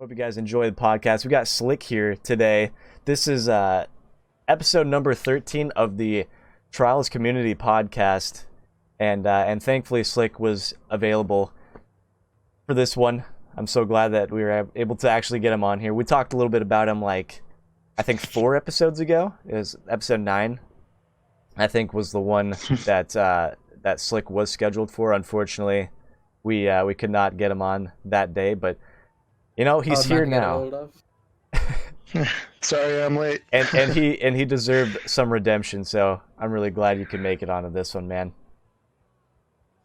Hope you guys enjoy the podcast. We got Slik here today. This is episode number 13 of the Trials Community Podcast, and thankfully Slik was available for this one. I'm so glad that we were able to actually get him on here. We talked a little bit about him, like, I think 4 episodes ago. It was episode 9, I think, was the one that that Slik was scheduled for. Unfortunately, we could not get him on that day, but you know, he's here now. Sorry, I'm late. and he deserved some redemption, so I'm really glad you could make it onto this one, man.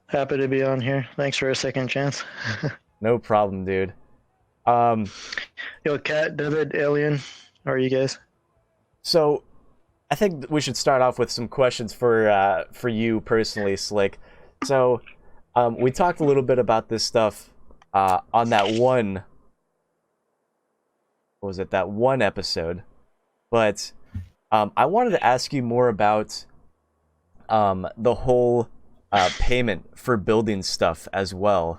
Happy to be on here. Thanks for a second chance. No problem, dude. Yo, Cat, David, Alien, how are you guys? So, I think we should start off with some questions for you personally, Slik. So, we talked a little bit about this stuff on that one. What was it? That one episode, but I wanted to ask you more about the whole payment for building stuff as well.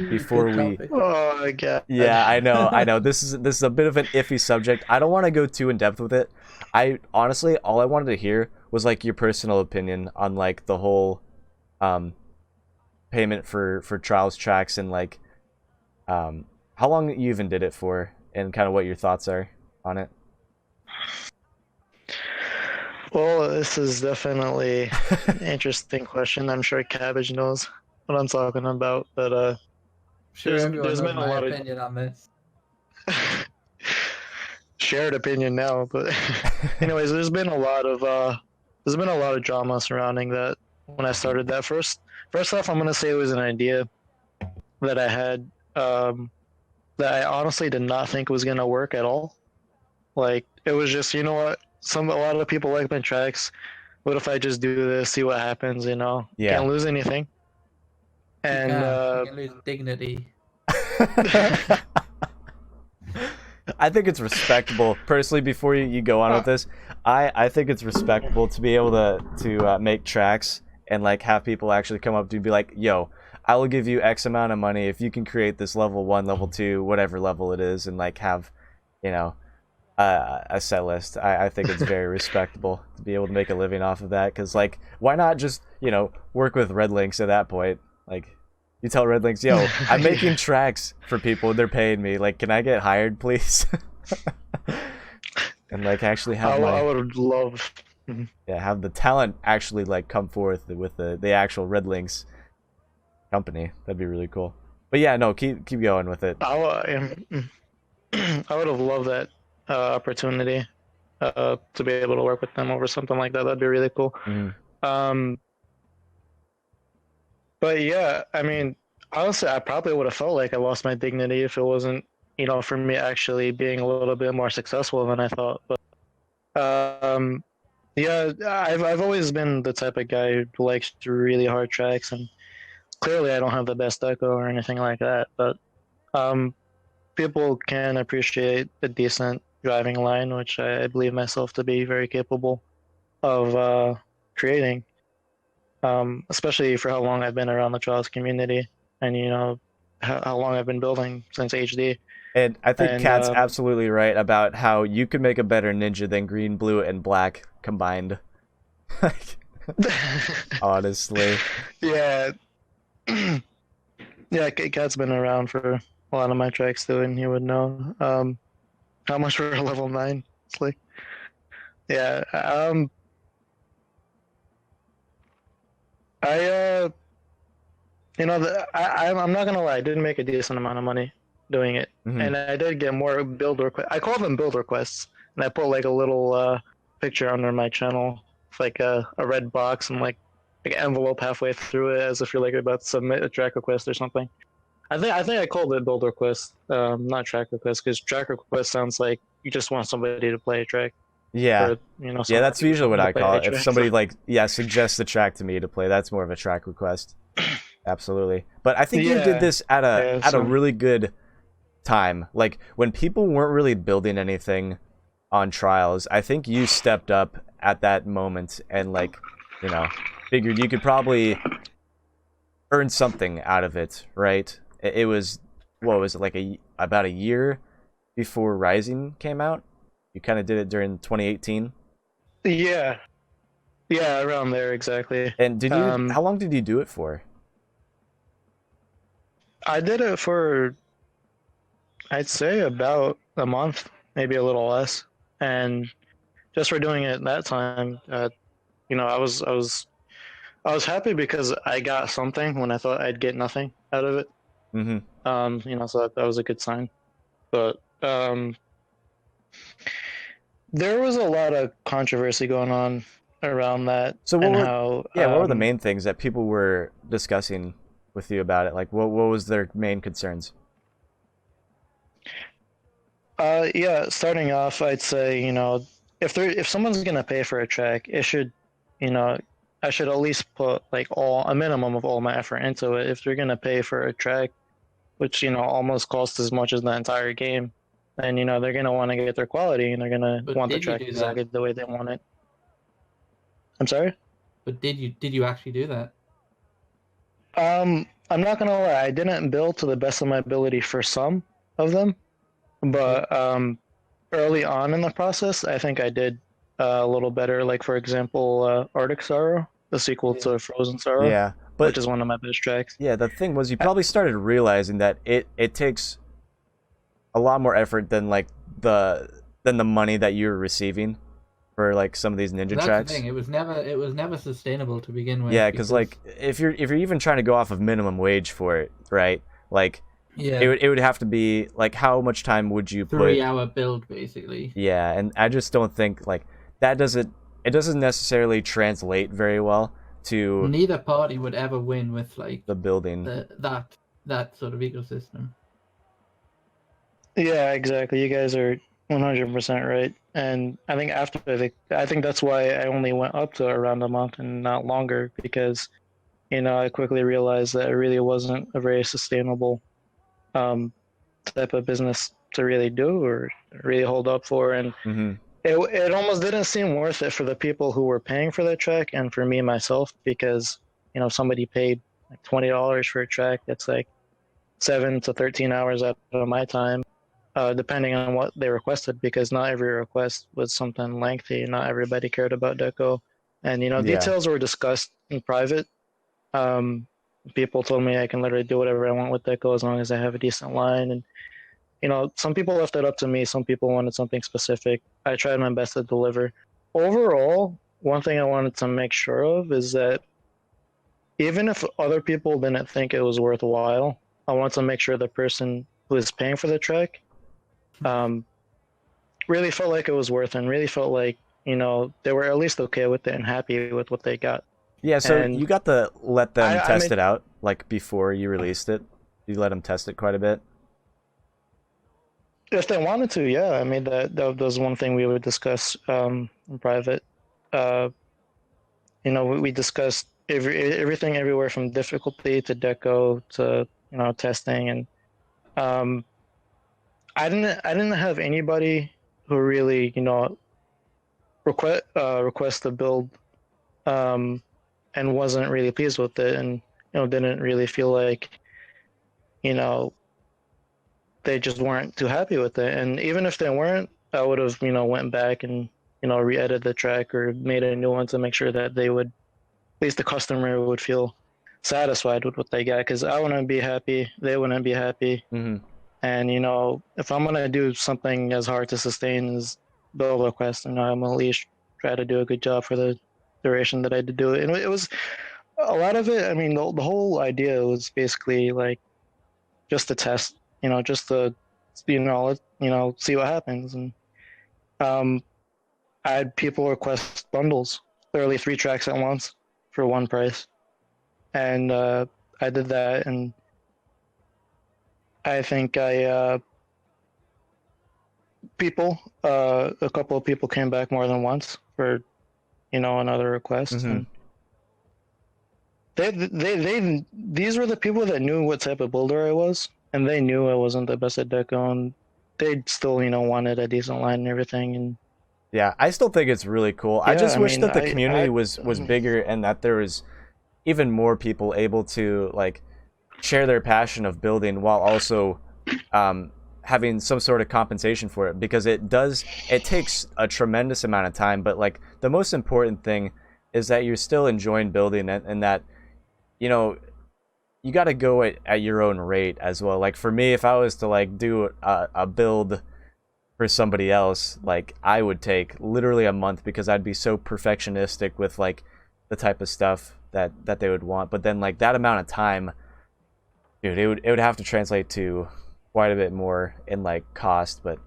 Before we, oh my god. Yeah, I know. This is a bit of an iffy subject. I don't want to go too in depth with it. I honestly, all I wanted to hear was like your personal opinion on like the whole payment for trials tracks and like how long you even did it for, and kind of what your thoughts are on it. Well, this is definitely an interesting question. I'm sure Cabbage knows what I'm talking about, but Sure, there's been a lot of opinion on this. Shared opinion now, but anyways, there's been a lot of drama surrounding that when I started that. First off, I'm gonna say it was an idea that I had that I honestly did not think was gonna work at all. Like, it was just, you know what, a lot of people like my tracks. What if I just do this, see what happens? You know, Yeah. Can't lose anything. And you can lose dignity. I think it's respectable. Personally, before you go on with this, I think it's respectable to be able to make tracks and like have people actually come up to you and be like, yo, I will give you X amount of money if you can create this level 1, level 2, whatever level it is, and like have, you know, a set list. I think it's very respectable to be able to make a living off of that, because like, why not just, you know, work with Red Links at that point? Like, you tell Red Links, yo, I'm making tracks for people, they're paying me, like, can I get hired, please? And like actually have I would love have the talent actually like come forth with the actual Red Links company. That'd be really cool. But yeah, no, keep going with it. I would have loved that opportunity to be able to work with them over something like that. That'd be really cool. Mm-hmm. But yeah, I mean, honestly, I probably would have felt like I lost my dignity if it wasn't, you know, for me actually being a little bit more successful than I thought. But yeah, I've always been the type of guy who likes really hard tracks, and clearly I don't have the best deco or anything like that. But people can appreciate a decent driving line, which I believe myself to be very capable of creating. Especially for how long I've been around the Trials community, and you know how long I've been building since HD. And I think Kat's absolutely right about how you could make a better ninja than green, blue, and black combined. Honestly. Yeah. Yeah, Kat's been around for a lot of my tracks too, and he would know. How much for a level 9? Slik? Yeah. You know, I'm not gonna lie, I did make a decent amount of money doing it, and I did get more build requests. I call them build requests, and I put like a little picture under my channel, with like a red box and like an envelope halfway through it, as if you're like about to submit a track request or something. I think I called it build request, not track request, because track request sounds like you just want somebody to play a track. Yeah. Or, you know, yeah, that's usually what I call it. If somebody so. like suggests the track to me to play, that's more of a track request. Absolutely. But I think you did this at a really good time. Like when people weren't really building anything on trials, I think you stepped up at that moment and like, you know, figured you could probably earn something out of it, right? It was, what was it, like about a year before Rising came out. You kind of did it during 2018. Yeah, around there exactly. And did you? How long did you do it for? I did it for, I'd say, about a month, maybe a little less, and just for doing it that time, I was happy because I got something when I thought I'd get nothing out of it. Mm-hmm. So that was a good sign. But there was a lot of controversy going on around that. So what were the main things that people were discussing with you about it? Like, what was their main concerns? Starting off, I'd say, if someone's gonna pay for a track, it should, I should at least put like a minimum of all my effort into it. If they're gonna pay for a track, which almost costs as much as the entire game, then they're gonna want to get their quality and they're gonna want the track exactly the way they want it. I'm sorry? But did you actually do that? I'm not gonna lie, I didn't build to the best of my ability for some of them, but early on in the process, I think I did a little better. Like for example, Arctic Sorrow, the sequel to Frozen Sorrow, Yeah, which is one of my best tracks. Yeah, the thing was, you probably started realizing that it takes a lot more effort than like the money that you're receiving for like some of these ninja tracks. That's the thing. It was never sustainable to begin with. Yeah, because like if you're even trying to go off of minimum wage for it, right? Like it would have to be like, how much time would you put? 3-hour build basically. Yeah, and I just don't think like that doesn't necessarily translate very well to. Neither party would ever win with like the building that sort of ecosystem. Yeah, exactly. You guys are 100% right. And I think I think that's why I only went up to around a month and not longer, because I quickly realized that it really wasn't a very sustainable type of business to really do or really hold up for. And it almost didn't seem worth it for the people who were paying for the track and for me myself, because somebody paid like $20 for a track that's like 7 to 13 hours out of my time, depending on what they requested, because not every request was something lengthy. Not everybody cared about deco, and details were discussed in private. People told me I can literally do whatever I want with deco as long as I have a decent line, and some people left it up to me. Some people wanted something specific. I tried my best to deliver. Overall, one thing I wanted to make sure of is that even if other people didn't think it was worthwhile, I want to make sure the person who is paying for the track really felt like it was worth it, and really felt like they were at least okay with it and happy with what they got. Yeah, so you got to let them test it out, like before you released it. You let them test it quite a bit. If they wanted to, yeah. I mean, that was one thing we would discuss in private. We discussed everything, everywhere from difficulty to deco to testing, and I didn't have anybody who really request a build and wasn't really pleased with it, and didn't really feel like they just weren't too happy with it. And even if they weren't, I would have went back and re-edited the track or made a new one to make sure that they would, at least the customer would feel satisfied with what they got, because I wouldn't be happy, they wouldn't be happy. And if I'm gonna do something as hard to sustain as build request, I'm at least try to do a good job for the duration that I did do it. And it was a lot of it. I mean, the whole idea was basically like just to test, just to see what happens. And I had people request bundles, literally 3 tracks at once for one price, and I did that, and I think a couple of people came back more than once for another request. And these were the people that knew what type of builder I was, and they knew I wasn't the best at deco, and they still wanted a decent line and everything. And yeah, I still think it's really cool. I just wish that the community was bigger, and that there was even more people able to like share their passion of building while also having some sort of compensation for it, because it takes a tremendous amount of time, but like the most important thing is that you're still enjoying building it, and that, you know, you got to go at your own rate as well. Like for me, if I was to like do a build for somebody else, like I would take literally a month, because I'd be so perfectionistic with like the type of stuff that they would want. But then like that amount of time, dude, it would have to translate to quite a bit more in like cost. But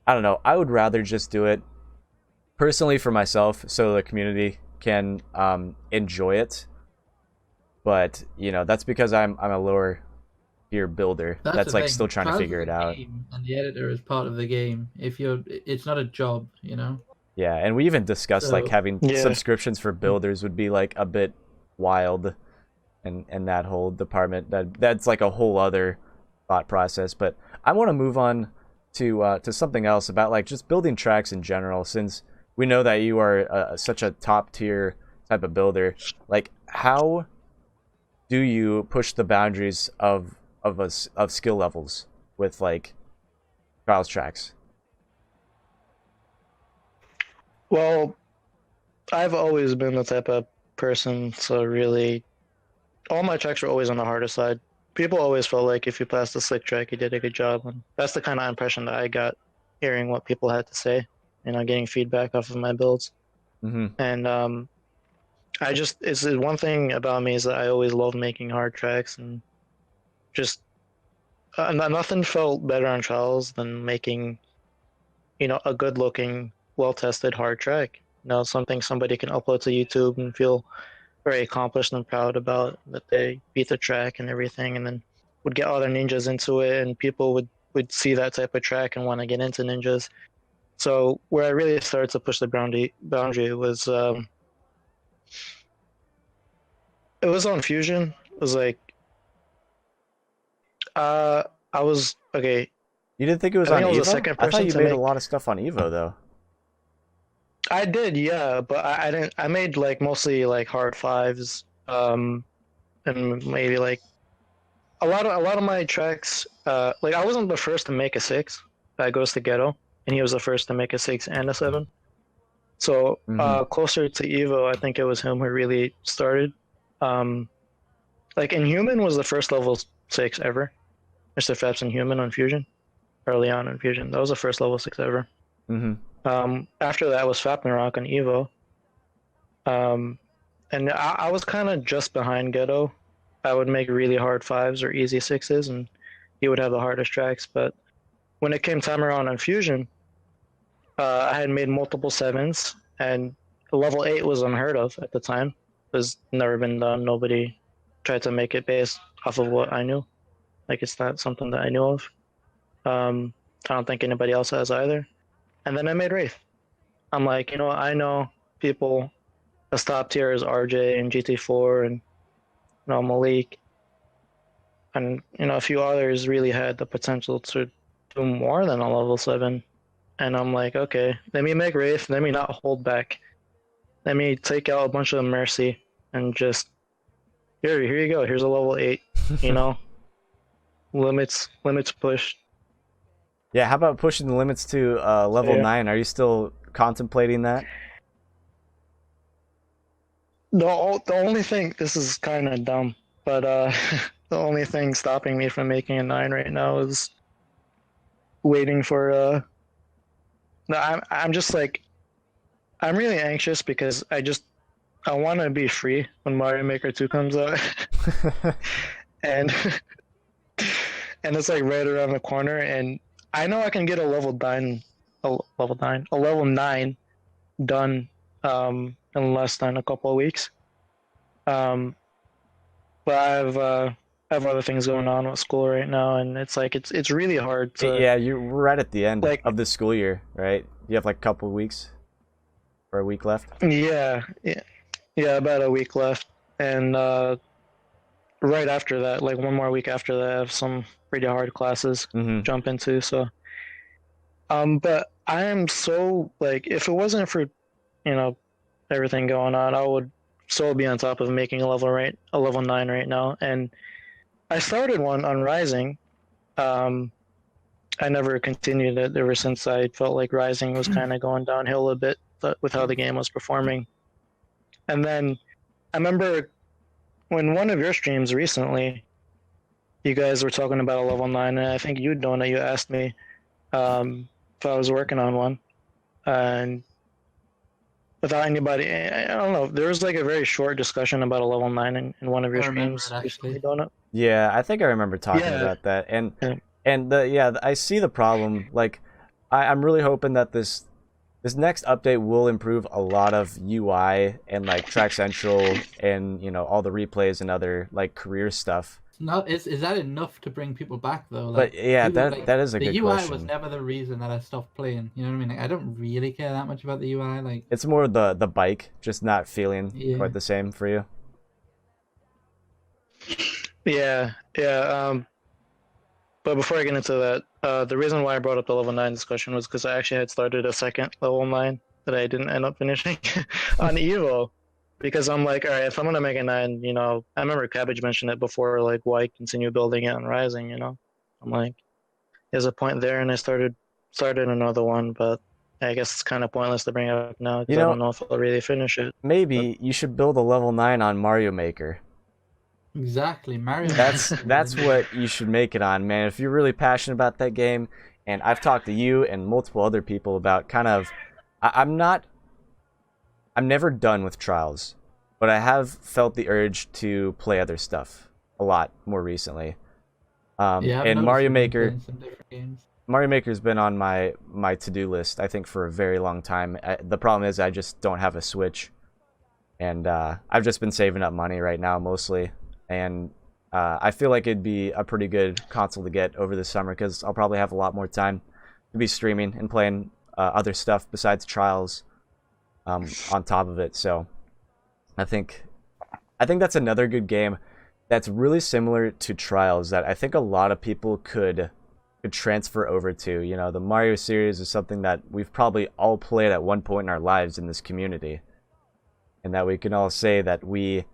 I don't know, I would rather just do it personally for myself so the community can enjoy it. But you know, that's because I'm a lower tier builder that's the like thing. still trying to Trials figure is it a out. game, and the editor is part of the game. It's not a job, you know. Yeah, and we even discussed like So having Yeah. subscriptions for builders would be like a bit wild, and that whole department, that's like a whole other thought process. But I want to move on to something else about like just building tracks in general, since we know that you are such a top tier type of builder. Like, how do you push the boundaries of skill levels with like trials tracks? Well, I've always been the type of person to really, all my tracks were always on the harder side. People always felt like if you passed the slick track, you did a good job, and that's the kind of impression that I got hearing what people had to say, you know, getting feedback off of my builds. Mm-hmm. And it's one thing about me is that I always love making hard tracks, and just nothing felt better on trials than making, you know, a good looking, well tested hard track. You know, something somebody can upload to YouTube and feel very accomplished and proud about that they beat the track and everything, and then would get other ninjas into it, and people would see that type of track and want to get into ninjas. So where I really started to push the boundary was it was on Fusion. It was like uh I was okay. You didn't think it was I on think I was the Evo? second I thought person you to made a make. lot of stuff on Evo though. I did, yeah, but I didn't. I made like mostly like hard fives, and maybe like a lot of my tracks. Like I wasn't the first to make a six. That goes to Ghetto, and he was the first to make a six and a seven. So Mm-hmm. closer to Evo, I think it was him who really started. Um, like Inhuman was the first level six ever. Mr. Phelps Inhuman on Fusion, early on in Fusion. That was the first level six ever. Mm-hmm. After that was Fapnarok on Evo. Um, and I was kind of just behind Ghetto. I would make really hard fives or easy sixes, and he would have the hardest tracks. But when it came time around on Fusion, I had made multiple sevens, and level 8 was unheard of at the time. It was never been done. Nobody tried to make it based off of what I knew. Like, it's not something that I knew of. I don't think anybody else has either. And then I made Wraith. I'm like, you know, I know people as top tier as RJ and GT4 and, you know, Malik and, you know, a few others really had the potential to do more than a level 7. And I'm like, okay, let me make Wraith, let me not hold back. Let me take out a bunch of Mercy and just, here you go, here's a level 8, you know? Limits pushed. Yeah, how about pushing the limits to level Yeah. 9? Are you still contemplating that? The only thing, this is kind of dumb, but the only thing stopping me from making a 9 right now is waiting for no, I'm just like, I'm really anxious because I want to be free when Mario Maker 2 comes out. and and it's like right around the corner, and I know I can get a level 9 done in less than a couple of weeks. But I have other things going on with school right now, and it's like it's really hard to Yeah, you're right at the end like of the school year, right? You have like a couple of weeks or a week left. yeah, about a week left, and right after that, like one more week after that, I have some pretty hard classes Mm-hmm. jump into. So, but I am so like, if it wasn't for, you know, everything going on, I would so be on top of making a level 9 right now. And I started one on Rising, um, I never continued it ever since I felt like Rising was kind of going downhill a bit with how the game was performing. And then I remember when one of your streams recently, you guys were talking about a level 9, and I think you, Donut, you asked me if I was working on one. And without anybody, I don't know, there was like a very short discussion about a level 9 in one of your I remember streams it actually. recently, Donut. Yeah, I think I remember talking Yeah. about that, and Yeah. I see the problem. Like, I'm really hoping that this next update will improve a lot of UI and like Track Central and all the replays and other like career stuff. Not is that enough to bring people back though? But yeah, people, that is a the good UI question. was never the reason that I stopped playing. You know what I mean? Like, I don't really care that much about the UI. Like, It's more the bike just not feeling Yeah. quite the same for you. Yeah. But before I get into that, the reason why I brought up the level 9 discussion was because I actually had started a second level 9 that I didn't end up finishing on Evo. Because I'm like, all right, if I'm gonna make a 9, I remember Cabbage mentioned it before, like, why continue building it on Rising? I'm like, there's a point there, and I started another one, but I guess it's kind of pointless to bring it up now because I don't know if I'll really finish it. Maybe you should build a level 9 on Mario Maker. exactly, Mario. That's what you should make it on, man. If you're really passionate about that game, and I've talked to you and multiple other people about kind of, I'm never done with Trials, but I have felt the urge to play other stuff a lot more recently. Yeah, I've and noticed Mario you've been Maker, playing some different games. Mario Maker's been on my to-do list, I think, for a very long time. The problem is I just don't have a Switch, and I've just been saving up money right now mostly, and I feel like it'd be a pretty good console to get over the summer because I'll probably have a lot more time to be streaming and playing other stuff besides Trials on top of it. So I think that's another good game that's really similar to Trials that I think a lot of people could transfer over to. The Mario series is something that we've probably all played at one point in our lives in this community, and that we can all say that we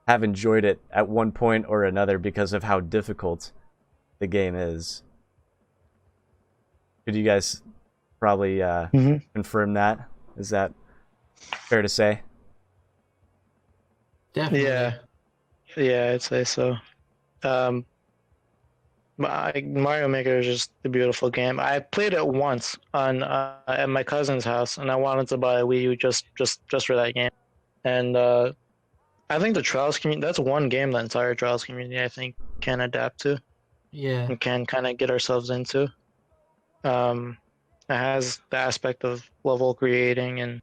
have enjoyed it at one point or another because of how difficult the game is. Could you guys probably confirm that? Is that fair to say? Definitely. Yeah, I'd say so. Mario Maker is just a beautiful game. I played it once on at my cousin's house, and I wanted to buy a Wii U just for that game. And I think the Trials community, that's one game the entire Trials community, I think, can adapt to. Yeah. And can kind of get ourselves into. It has the aspect of level creating, and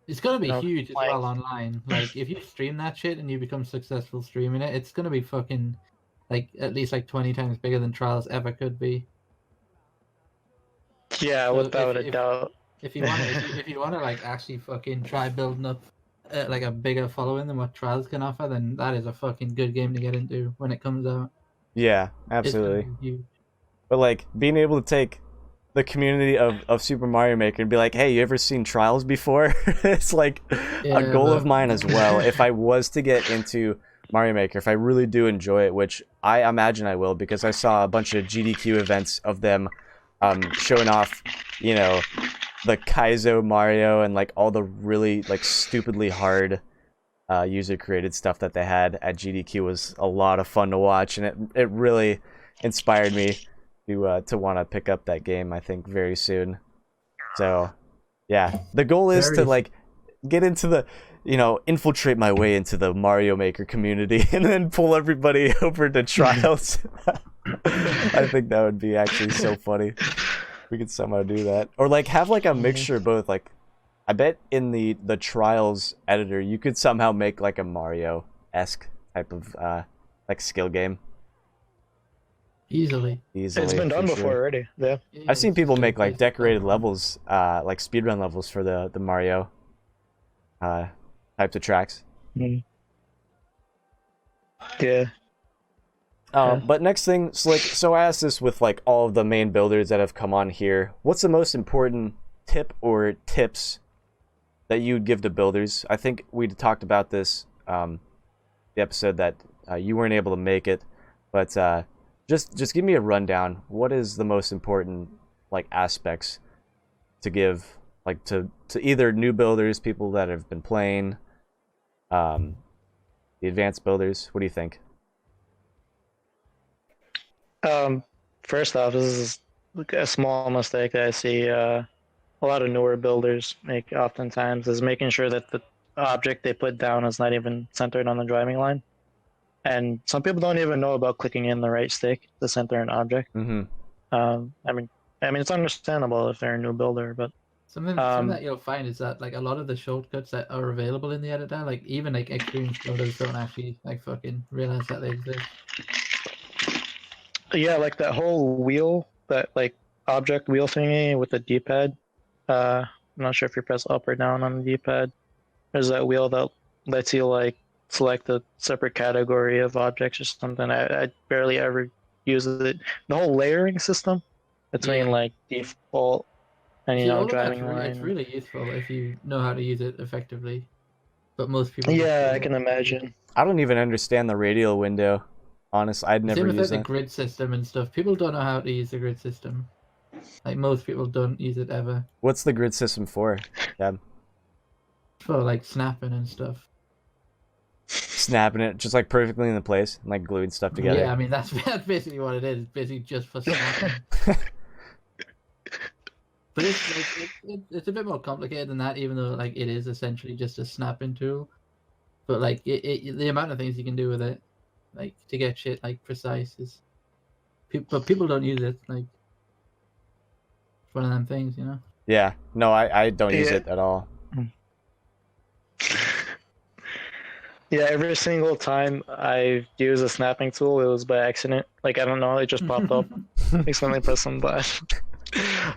it's gonna be huge as like, well online. Like, if you stream that shit and you become successful streaming it, it's gonna be fucking like at least like 20 times bigger than Trials ever could be. Yeah, So without a doubt. If you wanna like actually fucking try building up like a bigger following than what Trials can offer, then that is a fucking good game to get into when it comes out. Yeah, absolutely. It's gonna be huge. But like being able to take the community of Super Mario Maker and be like, hey, you ever seen Trials before? It's like a goal of mine as well. If I was to get into Mario Maker, if I really do enjoy it, which I imagine I will, because I saw a bunch of GDQ events of them showing off, the Kaizo Mario and like all the really like stupidly hard user created stuff that they had at GDQ was a lot of fun to watch, and it really inspired me to want to pick up that game, I think, very soon. So yeah, the goal is to like get into the infiltrate my way into the Mario Maker community and then pull everybody over to Trials. I think that would be actually so funny. We could somehow do that, or like have like a mixture of both. Like I bet in the Trials editor you could somehow make like a Mario-esque type of like skill game. Easily. It's been done before already. Yeah. I've seen people make like decorated levels, like speedrun levels for the Mario types of tracks. Yeah. But next thing, Slik, so I asked this with like all of the main builders that have come on here. What's the most important tip or tips that you would give to builders? I think we talked about this the episode that you weren't able to make it, but Just give me a rundown. What is the most important like aspects to give like to either new builders, people that have been playing, the advanced builders? What do you think? First off, this is like a small mistake that I see a lot of newer builders make oftentimes is making sure that the object they put down is not even centered on the driving line. And some people don't even know about clicking in the right stick to center an object. Mm-hmm. I mean, it's understandable if they're a new builder, but Something that you'll find is that like a lot of the shortcuts that are available in the editor, like even like experienced builders don't actually like fucking realize that they exist. yeah, like that whole wheel, that like object wheel thingy with the D-pad. I'm not sure if you press up or down on the D-pad. There's that wheel that lets you like select a separate category of objects or something. I barely ever use it. The whole layering system between like default and See, all of that's driving it's line. really useful if you know how to use it effectively. But most people Yeah, I can imagine. I don't even understand the radial window. Honestly, I'd never same with use like the that. grid system and stuff. People don't know how to use the grid system. Like most people don't use it ever What's the grid system for? Dad? for like snapping and stuff. Snapping it just like perfectly into place and like gluing stuff together. Yeah, I mean that's basically what it is. It's basically just for snapping. But it's like it's a bit more complicated than that, even though like it is essentially just a snapping tool. But like the amount of things you can do with it, like to get shit like precise is, but people don't use it. Like it's one of them things, you know. Yeah, no, I don't use it at all. Yeah, every single time I've used a snapping tool, it was by accident. Like I don't know, it just popped up. Accidentally pressed some button.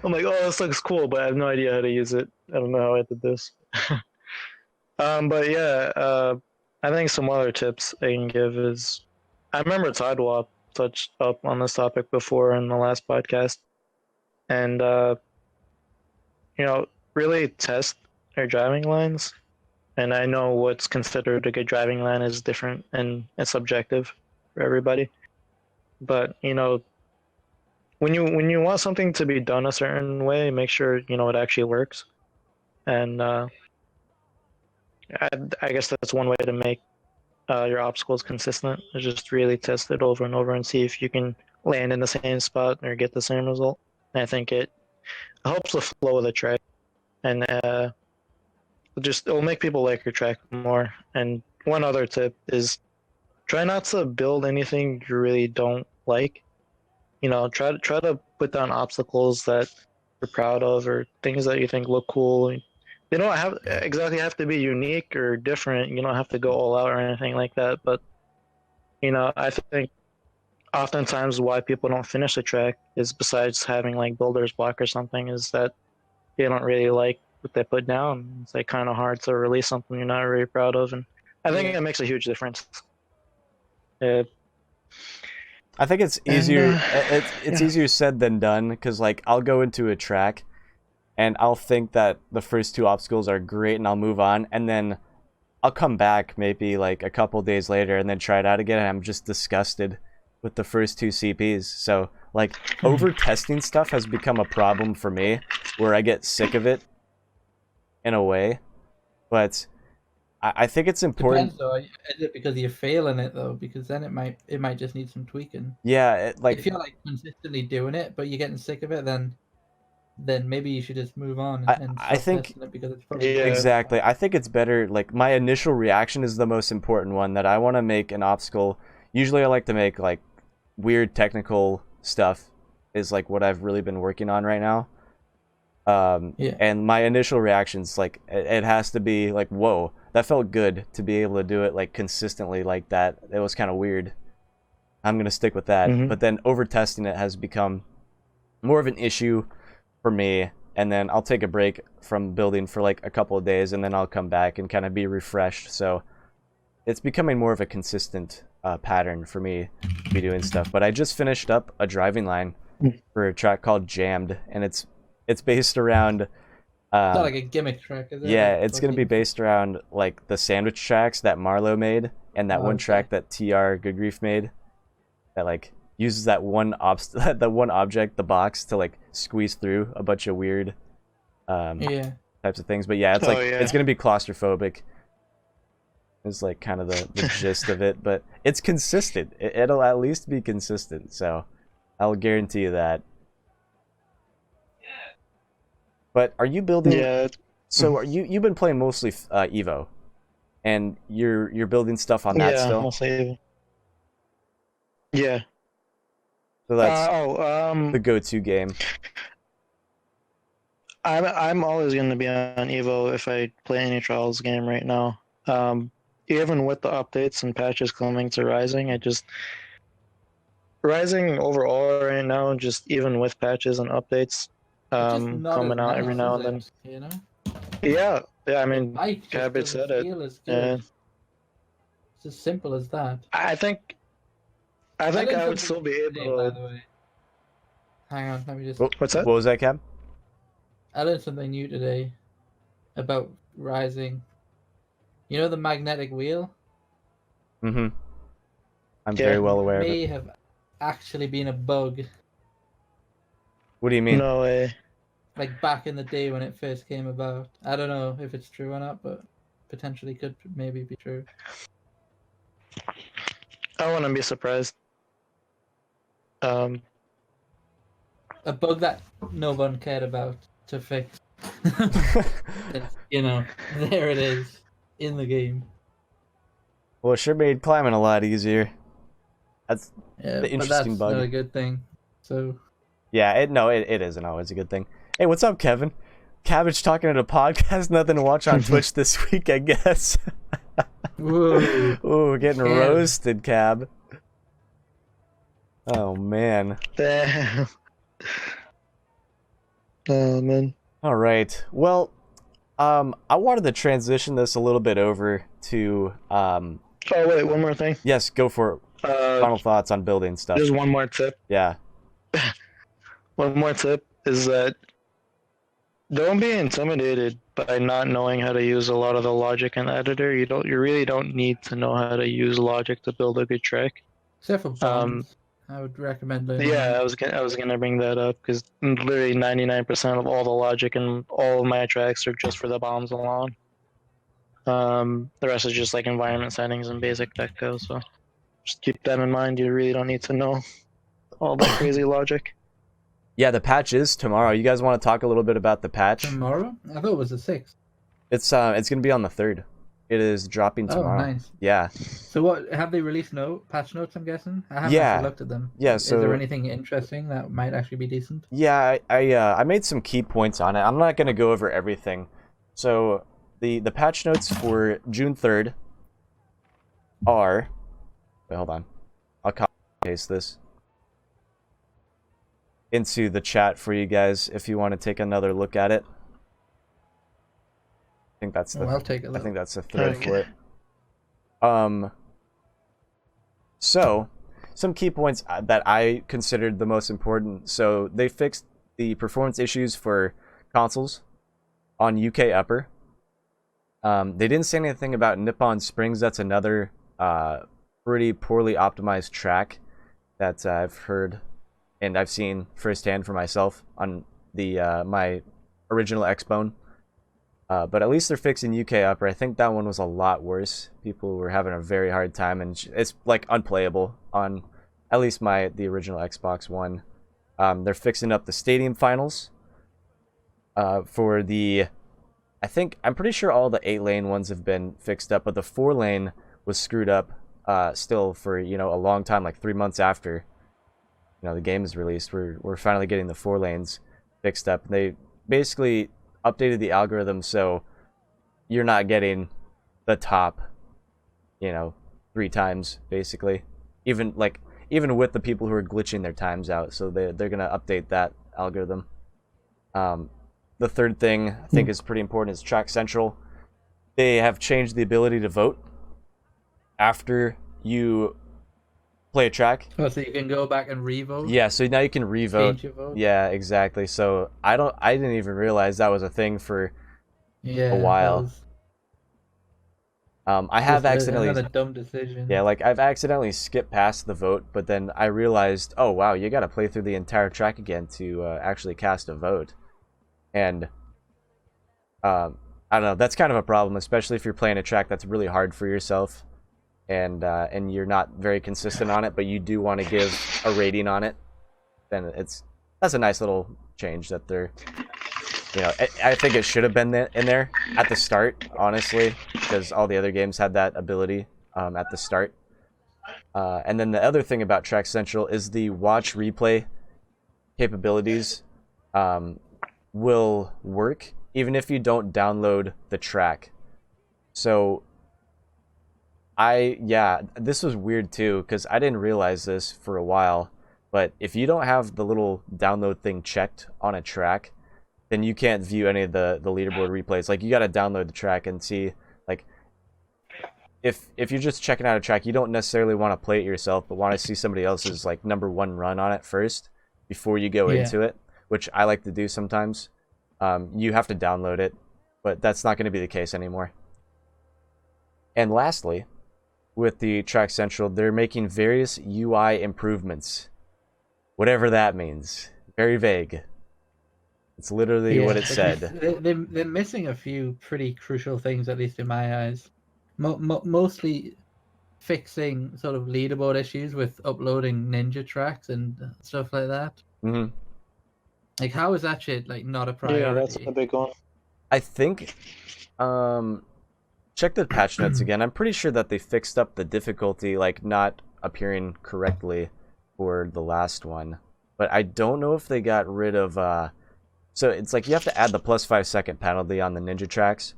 I'm like, oh, this looks cool, but I have no idea how to use it. I don't know how I did this. But yeah, I think some other tips I can give is, I remember Tidewap touched up on this topic before in the last podcast, and really test your driving lines. And I know what's considered a good driving line is different and it's subjective for everybody. But when you want something to be done a certain way, make sure it actually works. And I guess that's one way to make your obstacles consistent. Is just really test it over and over and see if you can land in the same spot or get the same result. And I think it helps the flow of the track, and it'll make people like your track more. And one other tip is try not to build anything you really don't like. Try to put down obstacles that you're proud of or things that you think look cool. They don't have to be unique or different. You don't have to go all out or anything like that. But I think oftentimes why people don't finish a track is, besides having like builder's block or something, is that they don't really like what they put down. It's like kind of hard to release something you're not really proud of, and I think it makes a huge difference. I think it's easier. It's easier said than done, because like I'll go into a track, and I'll think that the first two obstacles are great, and I'll move on, and then I'll come back maybe like a couple days later, and then try it out again, and I'm just disgusted with the first two CPs. So like over testing stuff has become a problem for me, where I get sick of it in a way, but I think it's important. Depends though. Is it because you fail in it though? Because then it might just need some tweaking. Yeah, If you're like consistently doing it, but you're getting sick of it, then maybe you should just move on and I stop think testing it, because it's probably exactly. I think it's better. Like my initial reaction is the most important one. That I want to make an obstacle. Usually, I like to make like weird technical stuff. Is like what I've really been working on right now. And my initial reactions, like it has to be like, whoa, that felt good to be able to do it like consistently like that. It was kind of weird. I'm gonna stick with that. But then over testing it has become more of an issue for me, and then I'll take a break from building for like a couple of days, and then I'll come back and kind of be refreshed. So it's becoming more of a consistent pattern for me to be doing stuff. But I just finished up a driving line for a track called Jammed, and it's based around it's not like a gimmick track, is it? yeah, Like, it's gonna be based around like the sandwich tracks that Marlowe made, and that one track that TR Goodgrief made, that like uses that one that one object, the box, to like squeeze through a bunch of weird Yeah. types of things. But yeah, it's Oh, like yeah. it's gonna be claustrophobic. Is like kind of the gist of it, but it's consistent. It'll at least be consistent, so I'll guarantee you that. But are you building? Yeah. So are you've been playing mostly Evo, and you're building stuff on that Yeah. still. Mostly. Yeah. So that's Oh. the go-to game. I'm always going to be on Evo if I play any Trials game right now. Even with the updates and patches coming to Rising, Rising overall right now, just even with patches and updates It's just not as coming out every nice, now is and then. it? You know. Yeah, I The mean, bike just Cabbage doesn't said it. feel as Yeah. good. It's as simple as that. I think I I learned would something still be today, able by to. the way. Hang on, let me just. What's that? What was that, Cab? I learned something new today about Rising. You know the magnetic wheel? Mm-hmm. I'm Yeah. very well aware of May it. have actually been a bug, What do you mean? No way. like back in the day when it first came about. I don't know if it's true or not, but potentially could maybe be true. I wouldn't be surprised. A bug that no one cared about to fix. You know, there it is in the game. Well, it sure made climbing a lot easier. That's Yeah, the interesting but that's bug. not a good thing. So Yeah, it isn't always a good thing. Hey, what's up, Kevin? Cabbage talking at a podcast. Nothing to watch on Twitch this week, I guess. whoa. Ooh, getting Kev. roasted, Cab. Oh man. Damn. Oh man. All right. Well, I wanted to transition this a little bit over to Oh wait, one more thing. yes, go for it. Final thoughts on building stuff. Just one more tip. Yeah. One more tip is that don't be intimidated by not knowing how to use a lot of the logic in the editor. You really don't need to know how to use logic to build a good track. Except for bombs. I would recommend learning. Yeah, that. I was gonna bring that up because literally 99% of all the logic in all of my tracks are just for the bombs alone. The rest is just like environment settings and basic deco. So just keep that in mind. You really don't need to know all that crazy logic. Yeah, the patch is tomorrow. You guys want to talk a little bit about the patch? Tomorrow? I thought it was the 6th. It's gonna be on the 3rd. It is dropping tomorrow. Oh, nice. Yeah. So what have they released? Patch notes? I'm guessing. I haven't Yeah. actually looked at them. Yeah, Is so- there anything interesting that might actually be decent? Yeah, I made some key points on it. I'm not gonna go over everything. So the patch notes for June 3rd are. Wait, hold on. I'll copy and paste this into the chat for you guys if you want to take another look at it. I think that's the. I'll take a I look. think that's the thread Okay. for it. So some key points that I considered the most important. So they fixed the performance issues for consoles on UK Upper. They didn't say anything about Nippon Springs. That's another pretty poorly optimized track that I've heard and I've seen firsthand for myself on the my original Xbone. But at least they're fixing UK Upper. I think that one was a lot worse. People were having a very hard time, and it's like unplayable on at least the original Xbox One. They're fixing up the stadium finals for the. I'm pretty sure all the 8-lane ones have been fixed up, but the 4-lane was screwed up still for a long time, like 3 months after the game is released. We're finally getting the 4 lanes fixed up. They basically updated the algorithm so you're not getting the top 3 times basically, even with the people who are glitching their times out. So they're gonna update that algorithm. The third thing I think is pretty important is Track Central. They have changed the ability to vote after you play a track. Oh, so you can go back and revote. Yeah, so now you can revote. Change your vote. Yeah, exactly. So I didn't even realize that was a thing for Yeah. a while. I have accidentally, another dumb decision. yeah, like I've accidentally skipped past the vote, but then I realized, oh wow, you got to play through the entire track again to actually cast a vote, and I don't know, that's kind of a problem, especially if you're playing a track that's really hard for yourself, and you're not very consistent on it, but you do want to give a rating on it. Then that's a nice little change that they're, you know, I think it should have been in there at the start, honestly, because all the other games had that ability at the start. And then the other thing about Track Central is the watch replay capabilities will work even if you don't download the track. So this was weird too, because I didn't realize this for a while, but if you don't have the little download thing checked on a track, then you can't view any of the leaderboard replays. Like, you got to download the track and see, like, if you're just checking out a track, you don't necessarily want to play it yourself, but want to see somebody else's, like, #1 run on it first before you go into it, which I like to do sometimes. You have to download it, but that's not going to be the case anymore. And lastly, with the Track Central, they're making various UI improvements. Whatever that means. Very vague. It's literally what it said. They're missing a few pretty crucial things, at least in my eyes. Mostly fixing sort of leaderboard issues with uploading ninja tracks and stuff like that. Mm-hmm. Like, how is that shit like not a priority? Yeah, that's a big one. I think, check the patch notes again. I'm pretty sure that they fixed up the difficulty, like, not appearing correctly for the last one. But I don't know if they got rid of, so it's like you have to add the +5 second penalty on the ninja tracks.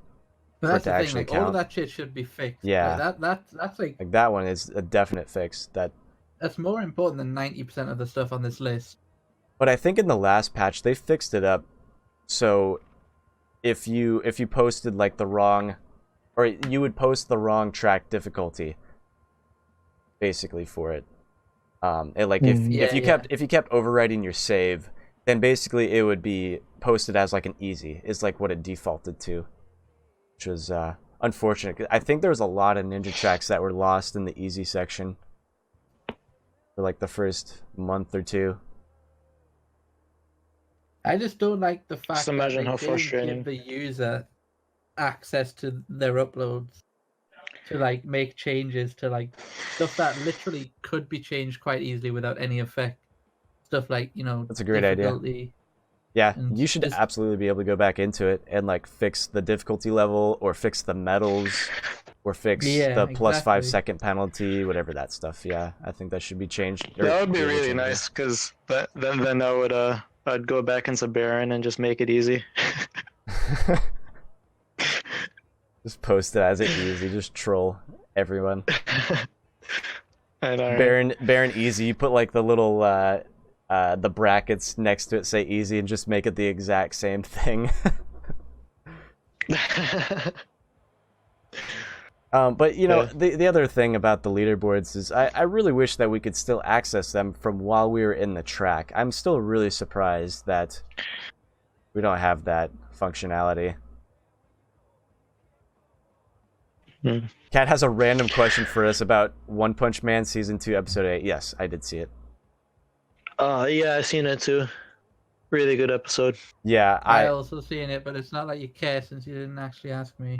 But that's the thing, like, all of that shit should be fixed. Yeah. Like, that's like that one is a definite fix. That's more important than 90% of the stuff on this list. But I think in the last patch they fixed it up, so if you posted like the wrong, or you would post the wrong track difficulty, basically for it. If you kept overwriting your save, then basically it would be posted as like an easy. Is like what it defaulted to, which was unfortunate. I think there was a lot of ninja tracks that were lost in the easy section for like the first month or two. I just don't like the fact Just imagine that how they didn't frustrating. give the user access to their uploads to like make changes to like stuff that literally could be changed quite easily without any effect. Stuff like, you know, that's a great idea. Yeah, you should absolutely be able to go back into it and like fix the difficulty level, or fix the medals, or fix the +5 second penalty, whatever that stuff. Yeah, I think that should be changed. That would be really nice, because then I would I'd go back into Baron and just make it easy. Just post it as it easy, just troll everyone. I know, Baron easy. You put like the little the brackets next to it say easy, and just make it the exact same thing. But you know, the other thing about the leaderboards is I really wish that we could still access them from while we were in the track. I'm still really surprised that we don't have that functionality. Kat has a random question for us about One Punch Man Season 2, Episode 8. Yes, I did see it. Yeah, I've seen it too. Really good episode. Yeah, I also seen it, but it's not like you care since you didn't actually ask me.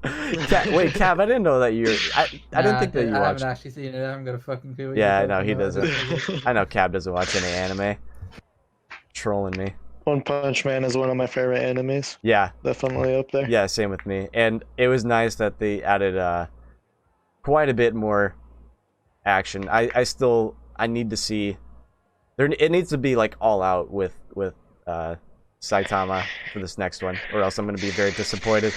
Wait, Cav, I didn't know that you're. I didn't think that you watched. I haven't actually seen it. I haven't got a fucking clue. Yeah, no, he doesn't. I know Cav doesn't watch any anime. Trolling me. One Punch Man is one of my favorite animes. Yeah, definitely up there. Yeah, same with me. And it was nice that they added quite a bit more action. I need to see. It needs to be like all out with Saitama for this next one, or else I'm going to be very disappointed.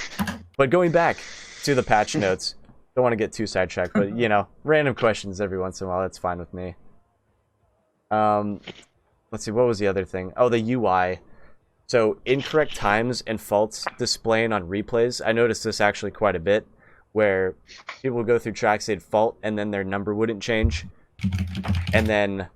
But going back to the patch notes, don't want to get too sidetracked, but you know, random questions every once in a while, that's fine with me. Let's see, what was the other thing? Oh, the UI. So incorrect times and faults displaying on replays. I noticed this actually quite a bit, where people would go through tracks, they'd fault, and then their number wouldn't change. And then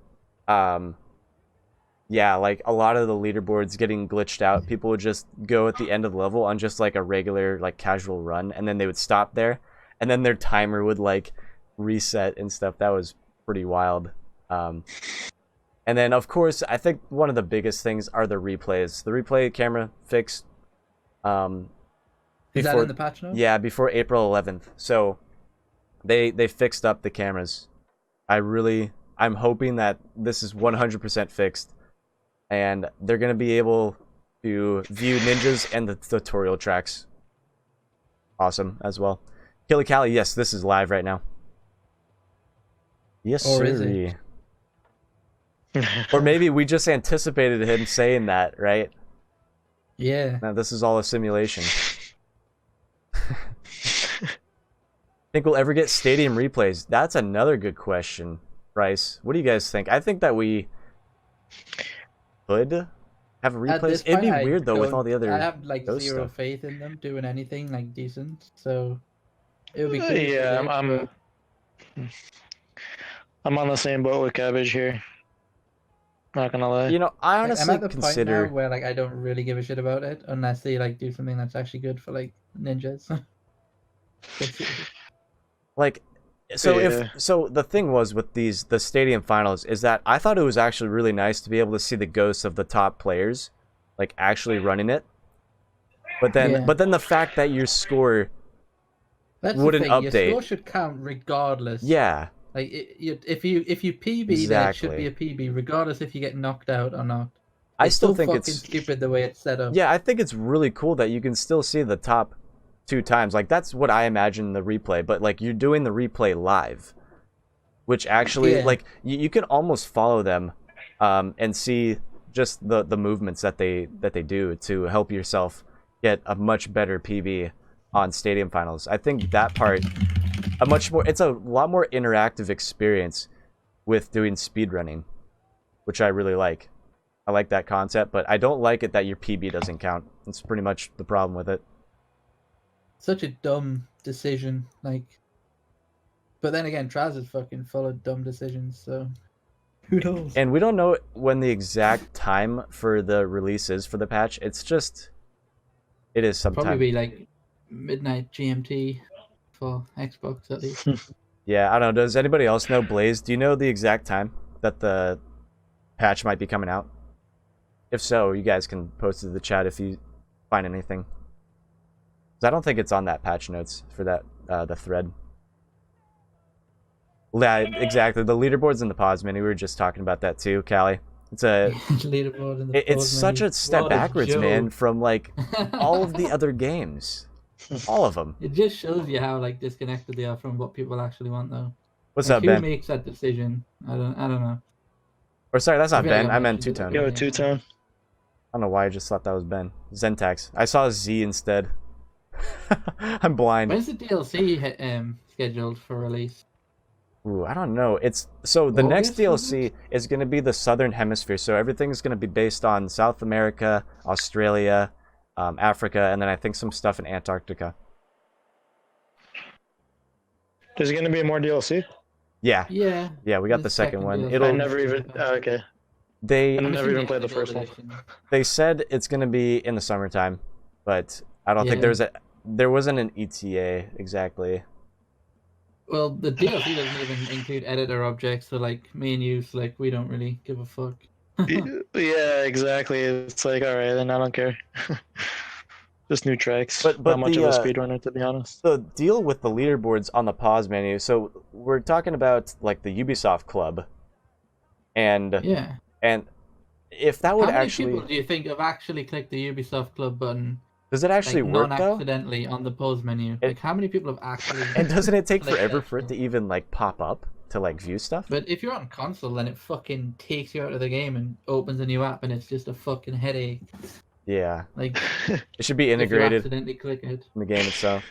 yeah, like a lot of the leaderboards getting glitched out. People would just go at the end of the level on just like a regular like casual run, and then they would stop there, and then their timer would like reset and stuff. That was pretty wild. And then of course I think one of the biggest things are the replays. The replay camera fixed. Is that in the patch notes? Yeah, before April 11th. So they fixed up the cameras. I'm hoping that this is 100% fixed, and they're gonna be able to view ninjas and the tutorial tracks. Awesome as well. Killicali, yes, this is live right now. Yes, Or is sir. Or maybe we just anticipated him saying that, right? Yeah. Now this is all a simulation. Think we'll ever get stadium replays? That's another good question, Bryce. What do you guys think? I think that we could have replays. It'd be weird though with all the other. I have like ghost zero stuff. faith in them doing anything like decent. So it would be cool. Yeah, I'm on the same boat with Cabbage here. Not gonna lie. You know, I I'm honestly at the consider. point now where like I don't really give a shit about it unless they like do something that's actually good for like ninjas. Like, so Yeah. so the thing was with the stadium finals is that I thought it was actually really nice to be able to see the ghosts of the top players like actually running it. But then the fact that your score That's wouldn't the thing. Your update. score should count regardless. Yeah, Like if you PB, then it should be a PB regardless if you get knocked out or not. I It's still so think fucking it's stupid the way it's set up. yeah, I think it's really cool that you can still see the top 2 times. Like that's what I imagine the replay, but like you're doing the replay live, which actually like you can almost follow them and see just the movements that they do to help yourself get a much better PB on stadium finals. I think that part it's a lot more interactive experience with doing speedrunning, which I really like. I like that concept, but I don't like it that your PB doesn't count. That's pretty much the problem with it. Such a dumb decision, like. But then again, Traz is fucking full of dumb decisions, so who knows? And we don't know when the exact time for the release is for the patch. It's just, it is sometime. Probably be like midnight GMT for Xbox at least. Yeah, I don't know. Does anybody else know? Blaze, do you know the exact time that the patch might be coming out? If so, you guys can post it in the chat if you find anything. 'Cause I don't think it's on that patch notes for that the thread. Yeah, exactly. The leaderboards in the pause menu. We were just talking about that too, Callie. It's a leaderboard in the it's such a step backwards, man, from like all of the other games, all of them. It just shows you how like disconnected they are from what people actually want, though. What's like, up, who Ben? Who makes that decision? I don't know. Or sorry, that's not feel like Ben. I I meant mentioned it Two-Tone. Yo, Two-Tone. I don't know why I just thought that was Ben. Zentax. I saw Z instead. I'm blind. When's the DLC scheduled for release? Ooh, I don't know. It's so the next August, DLC is going to be the Southern Hemisphere. So everything's going to be based on South America, Australia, Africa, and then I think some stuff in Antarctica. There's gonna be more DLC. Yeah. Yeah. Yeah, we got the second one. DLC. It'll. I never even. Okay. They. I I'm never even assuming played the it's first one. edition. They said it's going to be in the summertime, but I don't think there wasn't an ETA exactly. Well, the DLC doesn't even include editor objects, so like me and you, like we don't really give a fuck. Yeah, exactly. It's like, all right, then I don't care. Just new tracks. But Not much the, of a speedrunner, to be honest. The deal with the leaderboards on the pause menu. So we're talking about like the Ubisoft Club, and Yeah. and if that would How many actually people do you think have actually clicked the Ubisoft Club button? does it actually Like, work though? non-accidentally on the pause menu. Like how many people have actually? And doesn't it take clicked forever that for it to button? even like pop up to like view stuff? But if you're on console, then it fucking takes you out of the game and opens a new app, and it's just a fucking headache. Yeah, Like it should be if you integrated accidentally click it. in the game itself.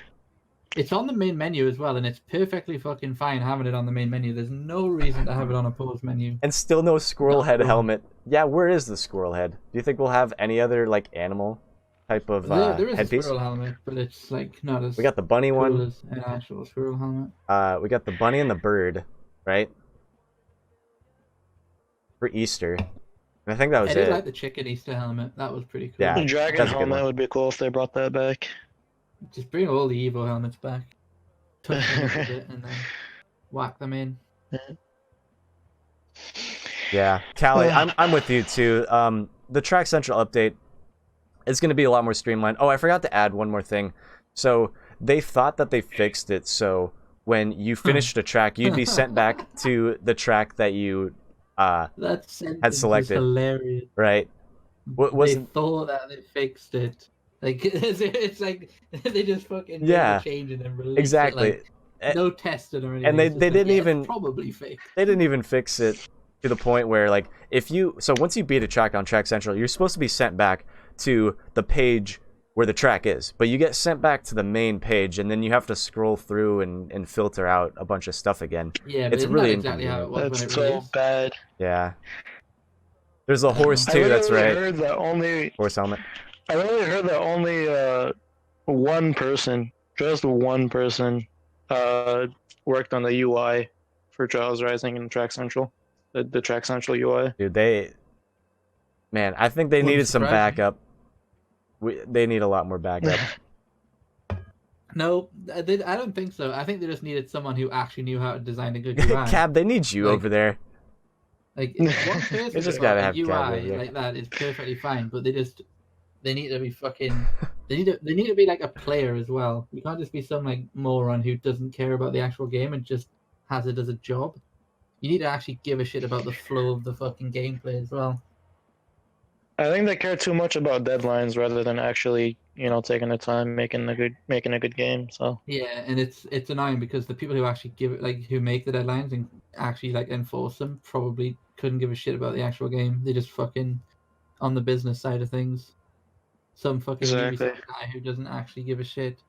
It's on the main menu as well, and it's perfectly fucking fine having it on the main menu. There's no reason to have it on a pause menu. And still no squirrel Not head cool. helmet. Yeah, where is the squirrel head? Do you think we'll have any other like animal type of There is a headpiece? squirrel helmet, but it's like not as We got the bunny cool one. as an actual squirrel helmet. We got the bunny and the bird, right? For Easter. And I think that was I did it. like the chicken Easter helmet. That was pretty cool. Yeah. The dragon that's a good helmet one. would be cool if they brought that back. Just bring all the Evo helmets back, touch them up a bit, and then whack them in. Yeah, Callie, I'm with you too. The Track Central update is going to be a lot more streamlined. Oh, I forgot to add one more thing. So they thought that they fixed it, so when you finished a track, you'd be sent back to the track that you That had sentence selected, was hilarious. right? What They wasn't? thought that they fixed it. Like it's like they just fucking made Yeah, a change and then released exactly. it. Like, no testing or anything. And they It's just like, didn't yeah, even it's probably fixed. they didn't even fix it to the point where like if you once you beat a track on Track Central, you're supposed to be sent back to the page where the track is, but you get sent back to the main page, and then you have to scroll through and filter out a bunch of stuff again. Yeah, but It's isn't really that exactly how it was That's when it so released? bad. Yeah. There's a horse I too. That's literally right. heard that only. Horse helmet. I literally heard that only one person, just one person, worked on the UI for Trials Rising and Track Central, the Track Central UI. Dude, man, I think they Wouldn't needed some surprise me. backup. They need a lot more backup. No, I don't think so. I think they just needed someone who actually knew how to design a good UI. Cab, they need you Like- over there. Like one person They just got gotta a have Cab over UI there. like that is perfectly fine, but they need to be fucking they need to be like a player as well. You can't just be some like moron who doesn't care about the actual game and just has it as a job. You need to actually give a shit about the flow of the fucking gameplay as well. I think they care too much about deadlines rather than actually, taking the time making a good game. So Yeah, and it's annoying because the people who actually give it who make the deadlines and actually like enforce them probably couldn't give a shit about the actual game. They just fucking on the business side of things. Some fucking Exactly. Ubisoft guy who doesn't actually give a shit.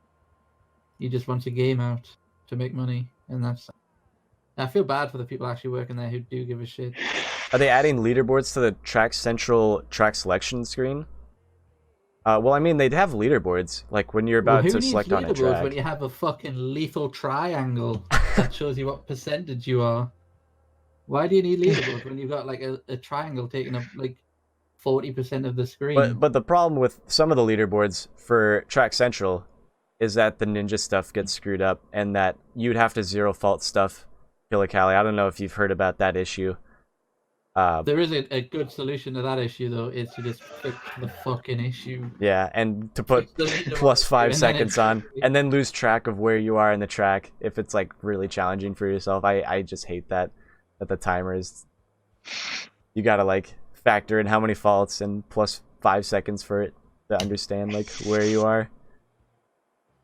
He just wants a game out to make money, and that's. I feel bad for the people actually working there who do give a shit. Are they adding leaderboards to the Track Central track selection screen? Well, I mean, they'd have leaderboards, like when you're about Who to needs select on a leaderboards track. when you have a fucking lethal triangle that shows you what percentage you are? Why do you need leaderboards when you've got like a triangle taking up like 40% of the screen? But the problem with some of the leaderboards for Track Central is that the ninja stuff gets screwed up, and that you'd have to zero fault stuff. Killer Cali, I don't know if you've heard about that issue. There is a good solution to that issue though, is to just fix the fucking issue. Yeah, and to put Fix the leaderboard plus issue, 5 and then seconds it's on, perfect. and then lose track of where you are in the track if it's like really challenging for yourself. I just hate that the timer is. You gotta like factor in how many faults and plus 5 seconds for it to understand like where you are.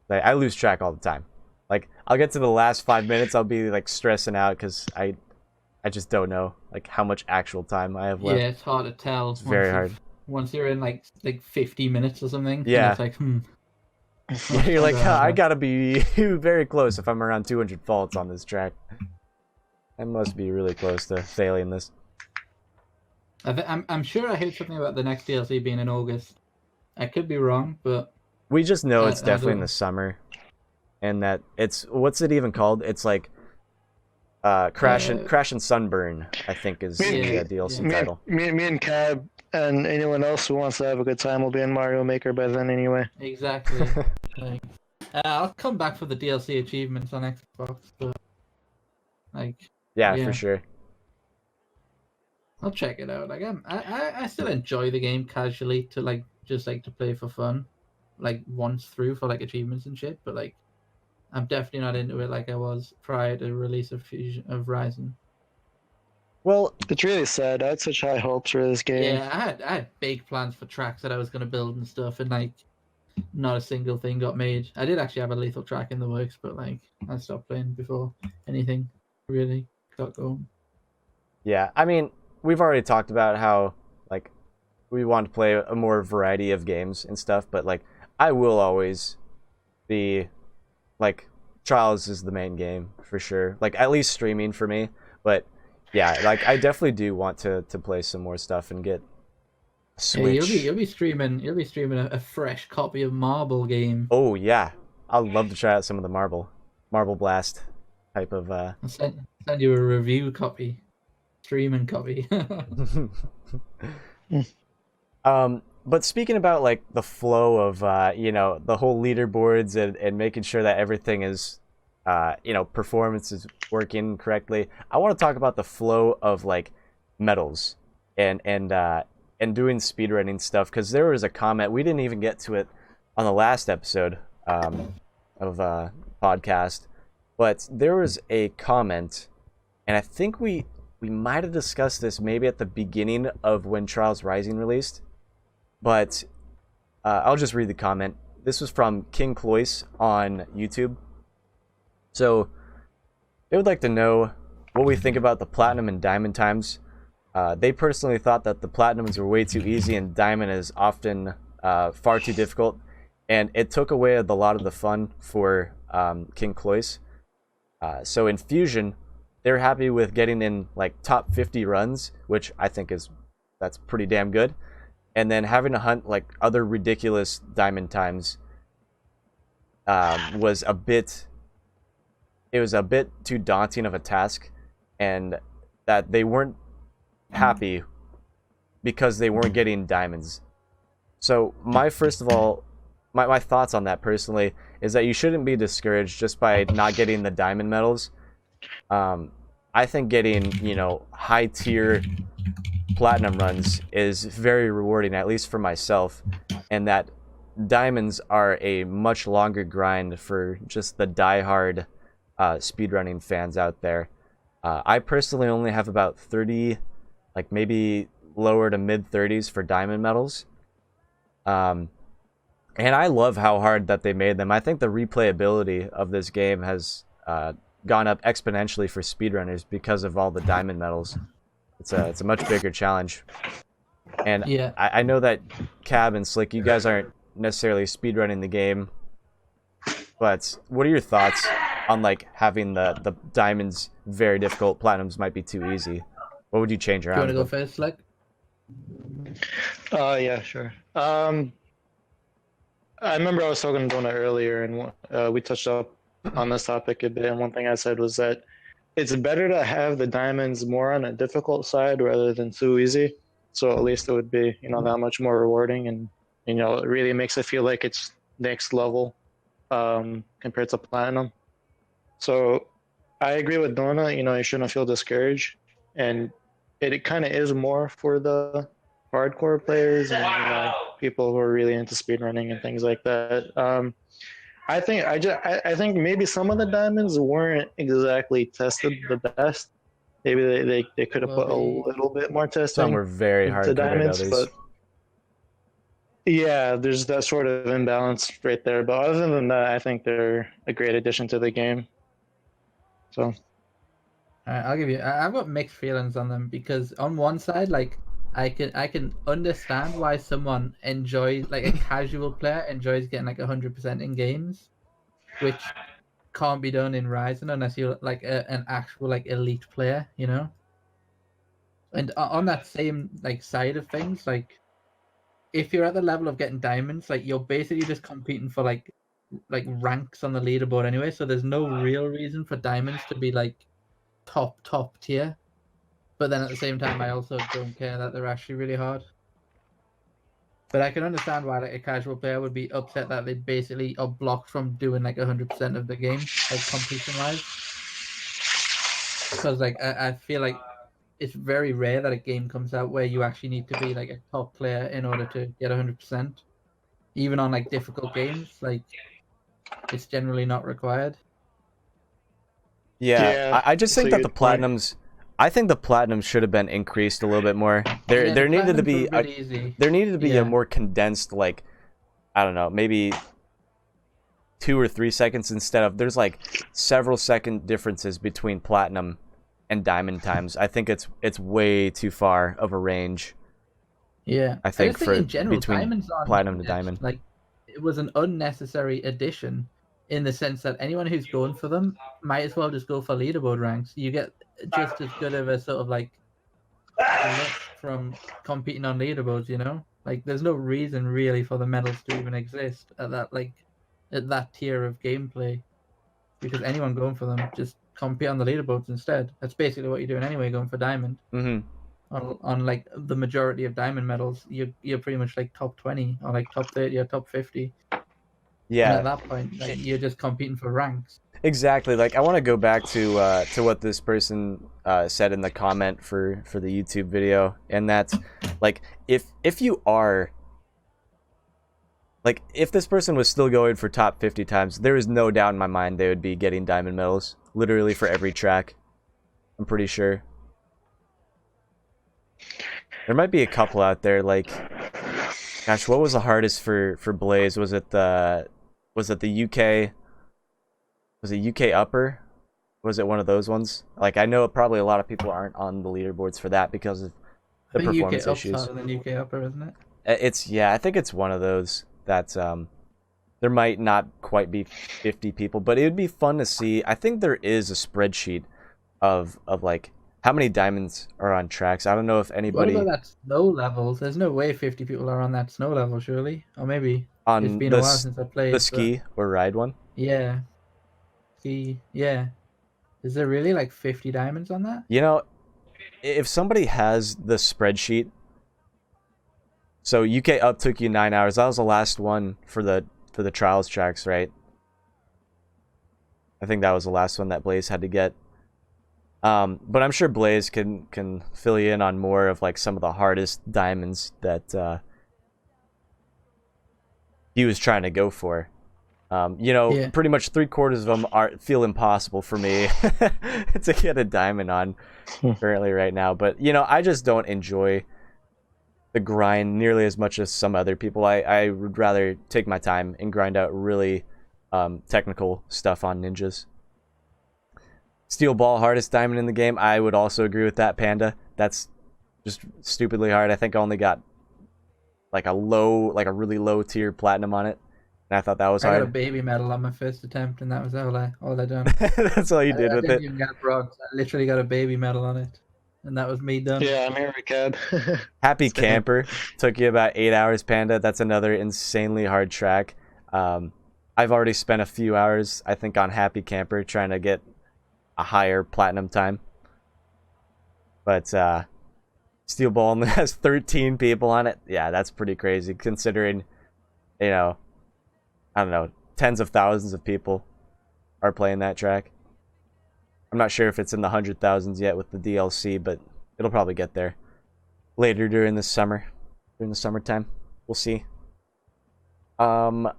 Like I lose track all the time. Like I'll get to the last 5 minutes, I'll be like stressing out because I just don't know like how much actual time I have left. Yeah, it's hard to tell. It's very hard. Once you're in like 50 minutes or something. Yeah. And it's like, Yeah, you're like, Yeah. I gotta be very close if I'm around 200 faults on this track. I must be really close to failing this. I'm sure I heard something about the next DLC being in August. I could be wrong, but We just know it's I definitely in don't- the summer, and that it's what's it even called? It's like Crash and Sunburn, I think is the Yeah. DLC me, title. me and Cab and anyone else who wants to have a good time will be in Mario Maker by then anyway. exactly. Like, I'll come back for the DLC achievements on Xbox, but like Yeah, Yeah. for sure. I'll check it out. Like I still enjoy the game casually to like just like to play for fun, like once through for like achievements and shit. But like, I'm definitely not into it like I was prior to the release of Ryzen. Well, It's really sad. I had such high hopes for this game. Yeah, I had big plans for tracks that I was gonna build and stuff, and like, not a single thing got made. I did actually have a lethal track in the works, but like, I stopped playing before anything really got going. yeah, I mean, we've already talked about how like we want to play a more variety of games and stuff, but like I will always be like Trials is the main game for sure. Like at least streaming for me, but yeah, like I definitely do want to play some more stuff and get Yeah, Switch. you'll be streaming a fresh copy of Marble game. Oh yeah, I'd love to try out some of the Marble Blast type of. I'll send you a review copy. stream and copy. But speaking about like the flow of the whole leaderboards and making sure that everything is performance is working correctly, I want to talk about the flow of like medals and doing speedrunning stuff, because there was a comment, we didn't even get to it on the last episode of podcast, but there was a comment, and I think we might have discussed this maybe at the beginning of when Trials Rising released, but I'll just read the comment. This was from King Cloyce on YouTube. So they would like to know what we think about the platinum and diamond times. They personally thought that the platinums were way too easy and diamond is often far too difficult, and it took away a lot of the fun for King Cloyce. So in Fusion, they're happy with getting in like top 50 runs, which I think that's pretty damn good. And then having to hunt like other ridiculous diamond times was a bit too daunting of a task, and that they weren't happy because they weren't getting diamonds. So my thoughts on that personally is that you shouldn't be discouraged just by not getting the diamond medals. I think getting high tier platinum runs is very rewarding, at least for myself, and that diamonds are a much longer grind for just the diehard speedrunning fans out there. I personally only have about 30, like maybe lower to mid 30s for diamond medals, and I love how hard that they made them. I think the replayability of this game has gone up exponentially for speedrunners because of all the diamond medals. It's a much bigger challenge. And Yeah. I know that Cab and Slik, you guys aren't necessarily speedrunning the game, but what are your thoughts on like having the diamonds very difficult, platinums might be too easy? What would you change Do you around? want to go first, Slik? Yeah, sure. I remember I was talking to Doughnut earlier, and we touched up on this topic a bit, and one thing I said was that it's better to have the diamonds more on a difficult side rather than too easy. So at least it would be, that much more rewarding, and it really makes it feel like it's next level compared to platinum. So I agree with Doughnut. You shouldn't feel discouraged, and it kind of is more for the hardcore players and people who are really into speedrunning and things like that. I think maybe some of the diamonds weren't exactly tested the best. Maybe they could have put a little bit more testing. Some were very hard to compared to diamonds, others. but yeah, there's that sort of imbalance right there. But other than that, I think they're a great addition to the game. So, All right, I'll give you. I've got mixed feelings on them, because on one side, like I can understand why someone enjoys, like a casual player enjoys getting like 100% in games, which can't be done in Rising unless you're like an actual like elite player, And on that same like side of things, like if you're at the level of getting diamonds, like you're basically just competing for like ranks on the leaderboard anyway. So there's no real reason for diamonds to be like top tier. But then at the same time, I also don't care that they're actually really hard. But I can understand why like a casual player would be upset that they basically are blocked from doing like 100% of the game, like completion wise. Because like I feel like it's very rare that a game comes out where you actually need to be like a top player in order to get 100%. Even on like difficult games, like it's generally not required. Yeah, I just think that the point. platinums, I think the platinums should have been increased a little bit more. There needed to be a more condensed, like, I don't know, maybe 2 or 3 seconds instead of, there's like several second differences between platinum and diamond times. I think it's way too far of a range. Yeah, I think for in general, between diamonds aren't platinum to needed. diamond. Like, it was an unnecessary addition in the sense that anyone who's going for them might as well just go for leaderboard ranks. You get just as good of a sort of like lift from competing on leaderboards, Like, there's no reason really for the medals to even exist at that tier of gameplay, because anyone going for them just compete on the leaderboards instead. That's basically what you're doing anyway, going for diamond. Mm-hmm. On like the majority of diamond medals, you're pretty much like top 20 or like top 30 or top 50. Yeah. And at that point, like, you're just competing for ranks. Exactly. Like, I want to go back to what this person said in the comment for the YouTube video, and that's like, if you are like, if this person was still going for top 50 times, there is no doubt in my mind they would be getting diamond medals literally for every track. I'm pretty sure. There might be a couple out there, like, gosh, what was the hardest for Blaze? Was it the UK? Was it UK upper? Was it one of those ones? Like, I know probably a lot of people aren't on the leaderboards for that because of the performance UK issues. Up's harder than UK upper, isn't it? It's, yeah, I think it's one of those that there might not quite be 50 people, but it would be fun to see. I think there is a spreadsheet of like how many diamonds are on tracks. I don't know if anybody What about that snow level? There's no way 50 people are on that snow level, surely. Or maybe on it's been a while since I played. The ski or ride one. Yeah. Ski, yeah. Is there really like 50 diamonds on that? You know, if somebody has the spreadsheet. So UK up took you 9 hours. That was the last one for the trials tracks, right? I think that was the last one that Blaze had to get. But I'm sure Blaze can fill you in on more of like some of the hardest diamonds that he was trying to go for. You know, Yeah. pretty much 3/4 of them feel impossible for me to get a diamond on currently right now. But you know, I just don't enjoy the grind nearly as much as some other people. I would rather take my time and grind out really technical stuff on ninjas. Steel ball, hardest diamond in the game. I would also agree with that, Panda. That's just stupidly hard. I think I only got like a really low tier platinum on it, and I thought that was I got a hard. baby medal on my first attempt, and that was all I done. That's all you did I with didn't it. even get bronze. I literally got a baby medal on it, and that was me done. Yeah, I'm HairyCab. Happy Same. Camper took you about 8 hours, Panda. That's another insanely hard track. I've already spent a few hours, I think, on Happy Camper trying to get a higher platinum time. But Steel Ball only has 13 people on it. Yeah, that's pretty crazy considering, you know, I don't know, tens of thousands of people are playing that track. I'm not sure if it's in the 100,000s yet with the DLC, but it'll probably get there later during the summertime. We'll see. But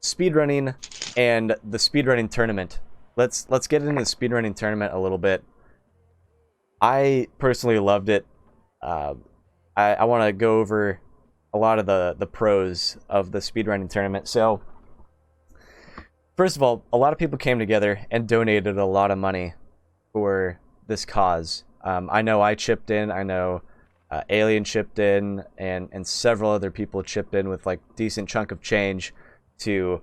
speedrunning and the speedrunning tournament. Let's get into the speedrunning tournament a little bit. I personally loved it. I want to go over a lot of the pros of the speedrunning tournament. So, first of all, a lot of people came together and donated a lot of money for this cause. I know I chipped in. I know Alien chipped in, and several other people chipped in with like decent chunk of change to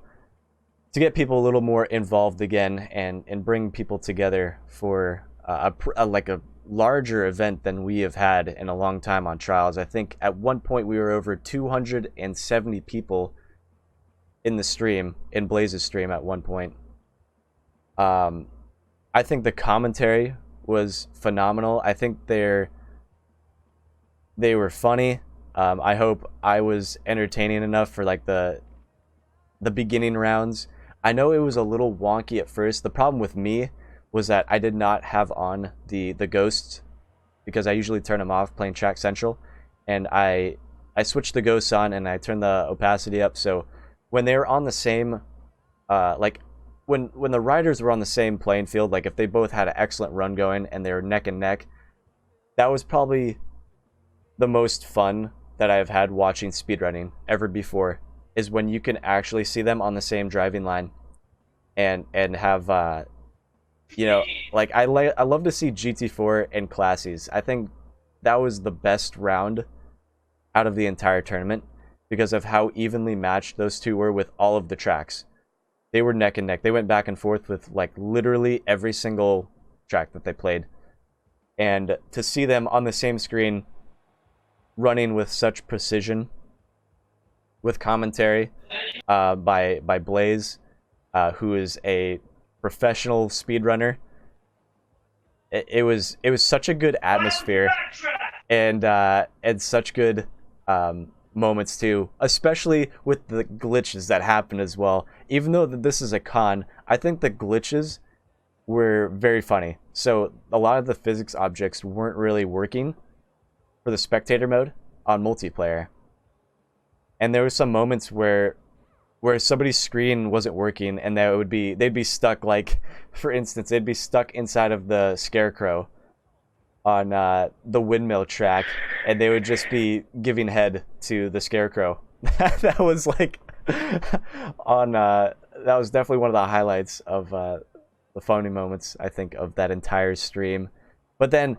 get people a little more involved again and bring people together for a larger event than we have had in a long time on Trials. I think at one point we were over 270 people in the stream, in Blaze's stream at one point. I think the commentary was phenomenal. I think they were funny. I hope I was entertaining enough for like the beginning rounds. I know it was a little wonky at first. The problem with me was that I did not have on the ghosts because I usually turn them off playing Track Central, and I switched the ghosts on and I turned the opacity up, so when they were on the same like when the riders were on the same playing field, like if they both had an excellent run going and they were neck and neck, that was probably the most fun that I've had watching speedrunning ever before, is when you can actually see them on the same driving line and have you know, like I love to see GT4 and Classies. I think that was the best round out of the entire tournament because of how evenly matched those two were with all of the tracks. They were neck and neck. They went back and forth with like literally every single track that they played. And to see them on the same screen running with such precision with commentary by Blaze, who is a professional speedrunner. It was such a good atmosphere, and such good moments too, especially with the glitches that happened as well. Even though this is a con, I think the glitches were very funny. So a lot of the physics objects weren't really working for the spectator mode on multiplayer, and there were some moments where somebody's screen wasn't working, and they'd be stuck, like, for instance, they'd be stuck inside of the scarecrow on the windmill track, and they would just be giving head to the scarecrow. That was like that was definitely one of the highlights of the funny moments, I think, of that entire stream. But then,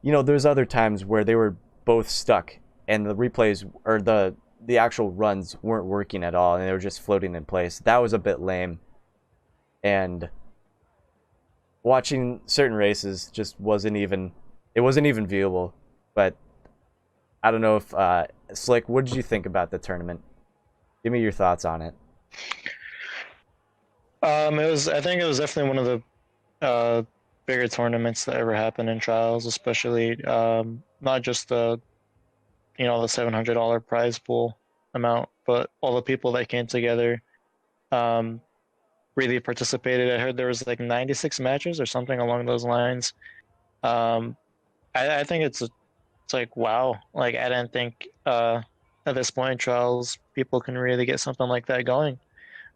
there's other times where they were both stuck, and the replays, or the actual runs, weren't working at all, and they were just floating in place. That was a bit lame. And watching certain races just wasn't even viewable. But I don't know if Slik, what did you think about the tournament? Give me your thoughts on it. I think it was definitely one of the bigger tournaments that ever happened in Trials, especially not just the $700 prize pool amount, but all the people that came together really participated. I heard there was like 96 matches or something along those lines. I think it's like, wow. Like, I didn't think at this point in Trials people can really get something like that going.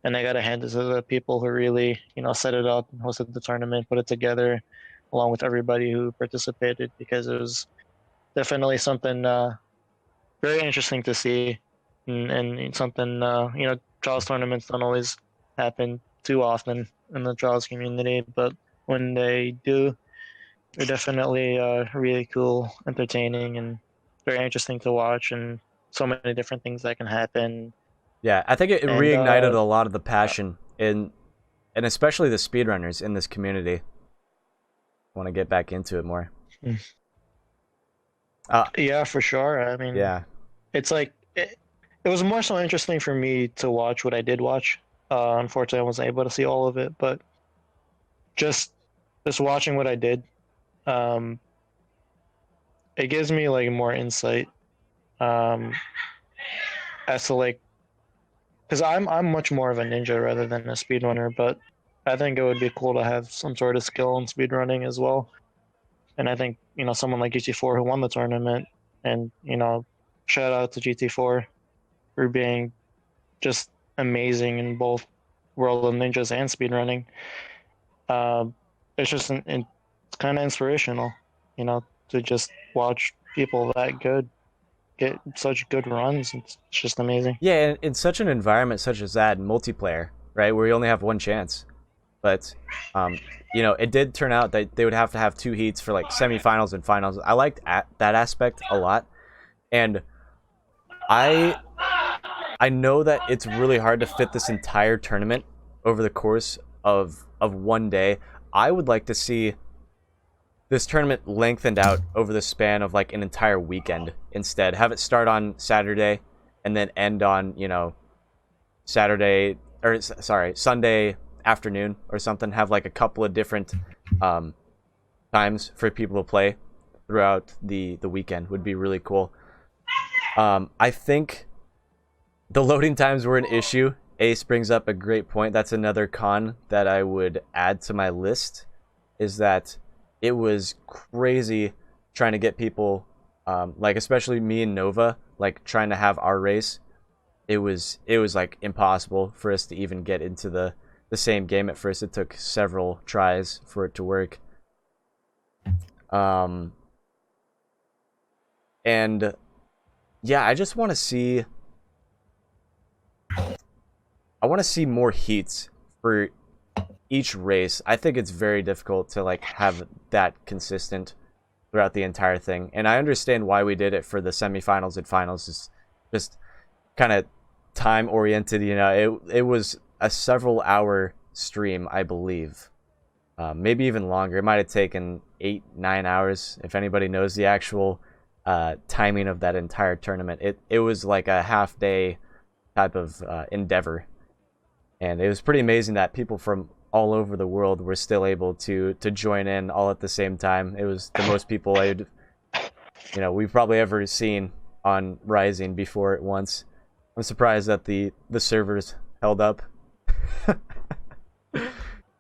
And I got to hand it to the people who really, set it up and hosted the tournament, put it together, along with everybody who participated, because it was definitely something very interesting to see, and something, Trials tournaments don't always happen too often in the Trials community, but when they do, they're definitely really cool, entertaining, and very interesting to watch, and so many different things that can happen. Yeah, I think it reignited a lot of the passion and especially the speedrunners in this community. I want to get back into it more. Yeah, for sure. I mean, yeah, it's like it was more so interesting for me to watch what I did watch. Unfortunately, I wasn't able to see all of it, but just watching what I did, it gives me like more insight as to, like, because I'm much more of a ninja rather than a speedrunner, but I think it would be cool to have some sort of skill in speedrunning as well. And I think, someone like GT4 who won the tournament, and, shout out to GT4 for being just amazing in both World of Ninjas and speedrunning. It's just it's kind of inspirational, to just watch people that good get such good runs. It's just amazing. Yeah, and in such an environment such as that, in multiplayer, right, where you only have one chance. But, it did turn out that they would have to have 2 heats for, like, semifinals and finals. I liked that aspect a lot. And I know that it's really hard to fit this entire tournament over the course of one day. I would like to see this tournament lengthened out over the span of, like, an entire weekend instead. Have it start on Saturday and then end on, Sunday afternoon or something. Have, like, a couple of different times for people to play throughout the weekend would be really cool. I think the loading times were an issue. Ace brings up a great point. That's another con that I would add to my list, is that it was crazy trying to get people, like, especially me and Nova, like, trying to have our race. It was like impossible for us to even get into the same game at first. It took several tries for it to work. And yeah, I just want to see more heats for each race. I think it's very difficult to, like, have that consistent throughout the entire thing. And I understand why we did it for the semifinals and finals. It's just kind of time oriented, it was a several hour stream, I believe. Maybe even longer. It might have taken 8-9 hours, if anybody knows the actual timing of that entire tournament. It was like a half day type of endeavor. And it was pretty amazing that people from all over the world were still able to join in all at the same time. It was the most people we've probably ever seen on Rising before at once. I'm surprised that the servers held up.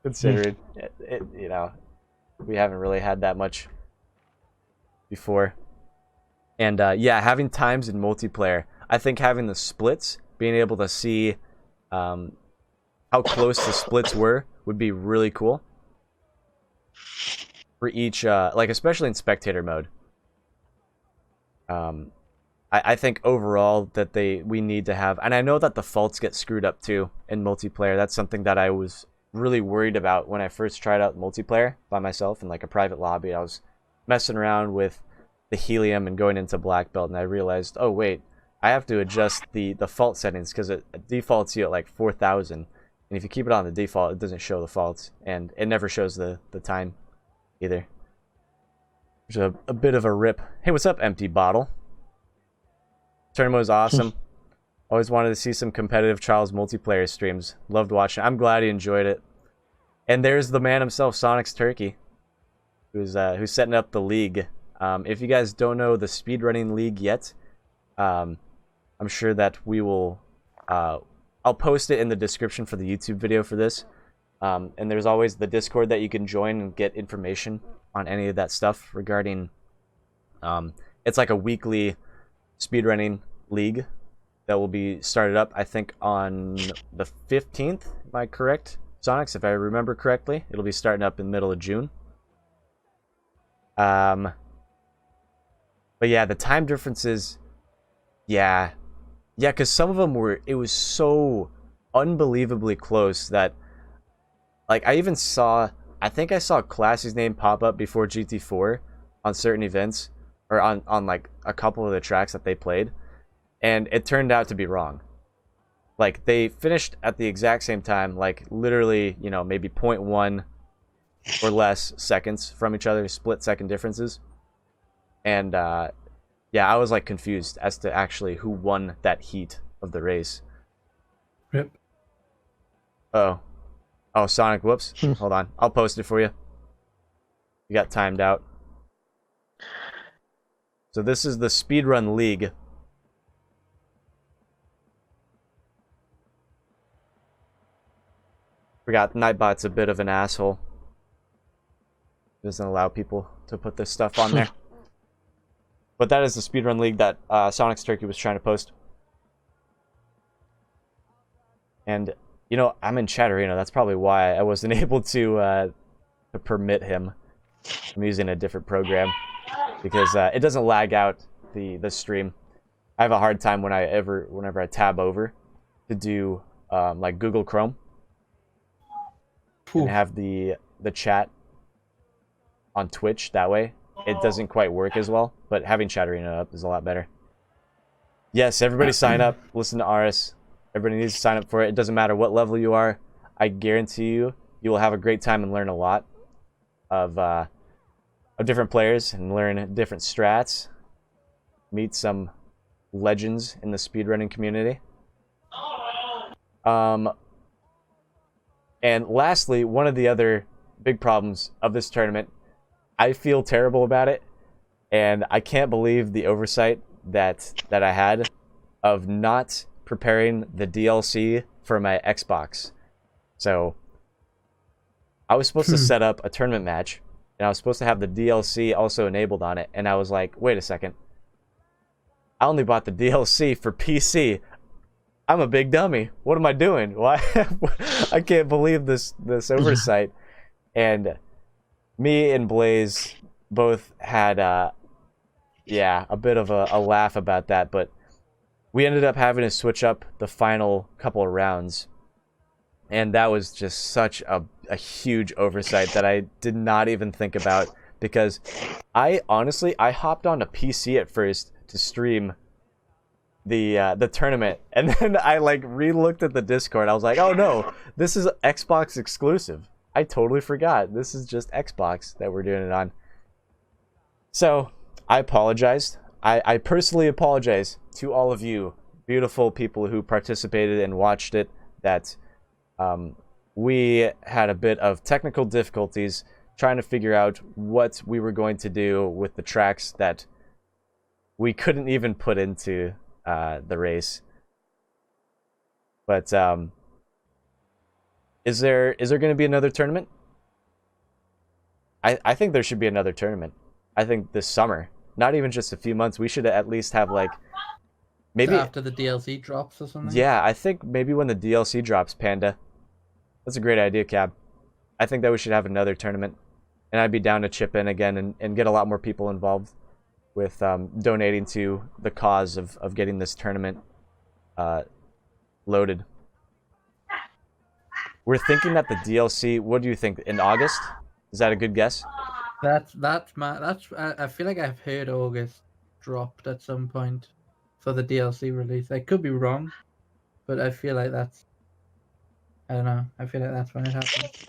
Considering we haven't really had that much before. And having times in multiplayer, I think having the splits, being able to see how close the splits were would be really cool for each, especially in spectator mode. I think overall that we need to have, and I know that the faults get screwed up too in multiplayer. That's something that I was really worried about when I first tried out multiplayer by myself in like a private lobby. I was messing around with the helium and going into black belt, and I realized, oh wait, I have to adjust the fault settings because it defaults you at like 4,000, and if you keep it on the default, it doesn't show the faults, and it never shows the time either. Which is a bit of a rip. Hey, what's up, empty bottle? Tournament was awesome. Always wanted to see some competitive Trials multiplayer streams. Loved watching. I'm glad he enjoyed it. And there's the man himself, Slikscythe, who's setting up the league. If you guys don't know the Speedrunning League yet, I'm sure that we will. I'll post it in the description for the YouTube video for this. And there's always the Discord that you can join and get information on any of that stuff regarding. It's like a weekly speedrunning league that will be started up, I think, on the 15th. Am I correct, Sonics? If I remember correctly, it'll be starting up in the middle of June. But yeah, the time differences, yeah, because some of them it was so unbelievably close that, like, I think I saw Classy's name pop up before GT4 on certain events, or on like a couple of the tracks that they played, and it turned out to be wrong. Like, they finished at the exact same time, like literally, maybe 0.1 or less seconds from each other, split second differences. And I was like confused as to actually who won that heat of the race. Rip. Oh, Sonic, whoops. Hold on, I'll post it for you. You got timed out. So this is the Speedrun League. Forgot Nightbot's a bit of an asshole. Doesn't allow people to put this stuff on there. But that is the Speedrun League that Slikscythe was trying to post. And, I'm in Chatterino. That's probably why I wasn't able to permit him. I'm using a different program. Because it doesn't lag out the stream. I have a hard time whenever I tab over to do like Google Chrome and have the chat on Twitch. That way it doesn't quite work as well, but having Chatterino up is a lot better. Yes, everybody sign up, listen to Aris. Everybody needs to sign up for it. It doesn't matter what level you are. I guarantee you will have a great time and learn a lot of different players and learn different strats, meet some legends in the speedrunning community. And lastly, one of the other big problems of this tournament, I feel terrible about it, and I can't believe the oversight that I had of not preparing the DLC for my Xbox. So I was supposed to set up a tournament match, and I was supposed to have the DLC also enabled on it, and I was like, wait a second. I only bought the DLC for PC. I'm a big dummy. What am I doing? Why? I can't believe this oversight. And me and Blaze both had a bit of a laugh about that, but we ended up having to switch up the final couple of rounds. And that was just such a huge oversight that I did not even think about, because I hopped on a PC at first to stream the tournament, and then I like re-looked at the Discord. I was like, oh no, this is Xbox exclusive. I totally forgot. This is just Xbox that we're doing it on. So I apologized. I personally apologize to all of you beautiful people who participated and watched it, that we had a bit of technical difficulties trying to figure out what we were going to do with the tracks that we couldn't even put into the race. But is there going to be another tournament? I think there should be another tournament. I think this summer, not even just a few months. We should at least have like maybe after the DLC drops or something. Yeah, I think maybe when the DLC drops, Panda. That's a great idea, Cab. I think that we should have another tournament, and I'd be down to chip in again and get a lot more people involved with donating to the cause of getting this tournament loaded. We're thinking that the DLC. What do you think? In August? Is that a good guess? That's I feel like I've heard August dropped at some point for the DLC release. I could be wrong, but I feel like that's. I don't know. I feel like that's when it happens.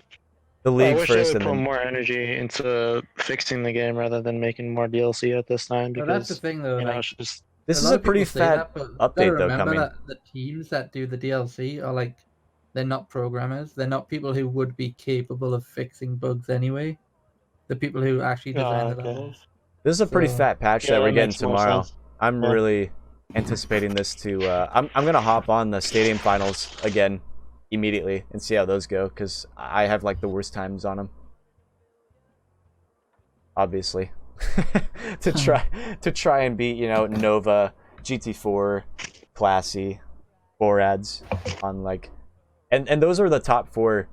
The league I wish first, they would and put then more energy into fixing the game rather than making more DLC at this time. Because But that's the thing, though. you know, Like, it's just this is lot a of people pretty say fat that, but you update gotta though remember coming. that the teams that do the DLC are like, they're not programmers. They're not people who would be capable of fixing bugs anyway. The people who actually design the okay. levels. This is a pretty So- fat patch Yeah, that we're that getting makes more tomorrow. sense. I'm Yeah. really anticipating this to. I'm gonna hop on the stadium finals again immediately and see how those go because I have like the worst times on them. Obviously, to try and beat Nova, GT4, Classy, Borads on like, and those are the top 4,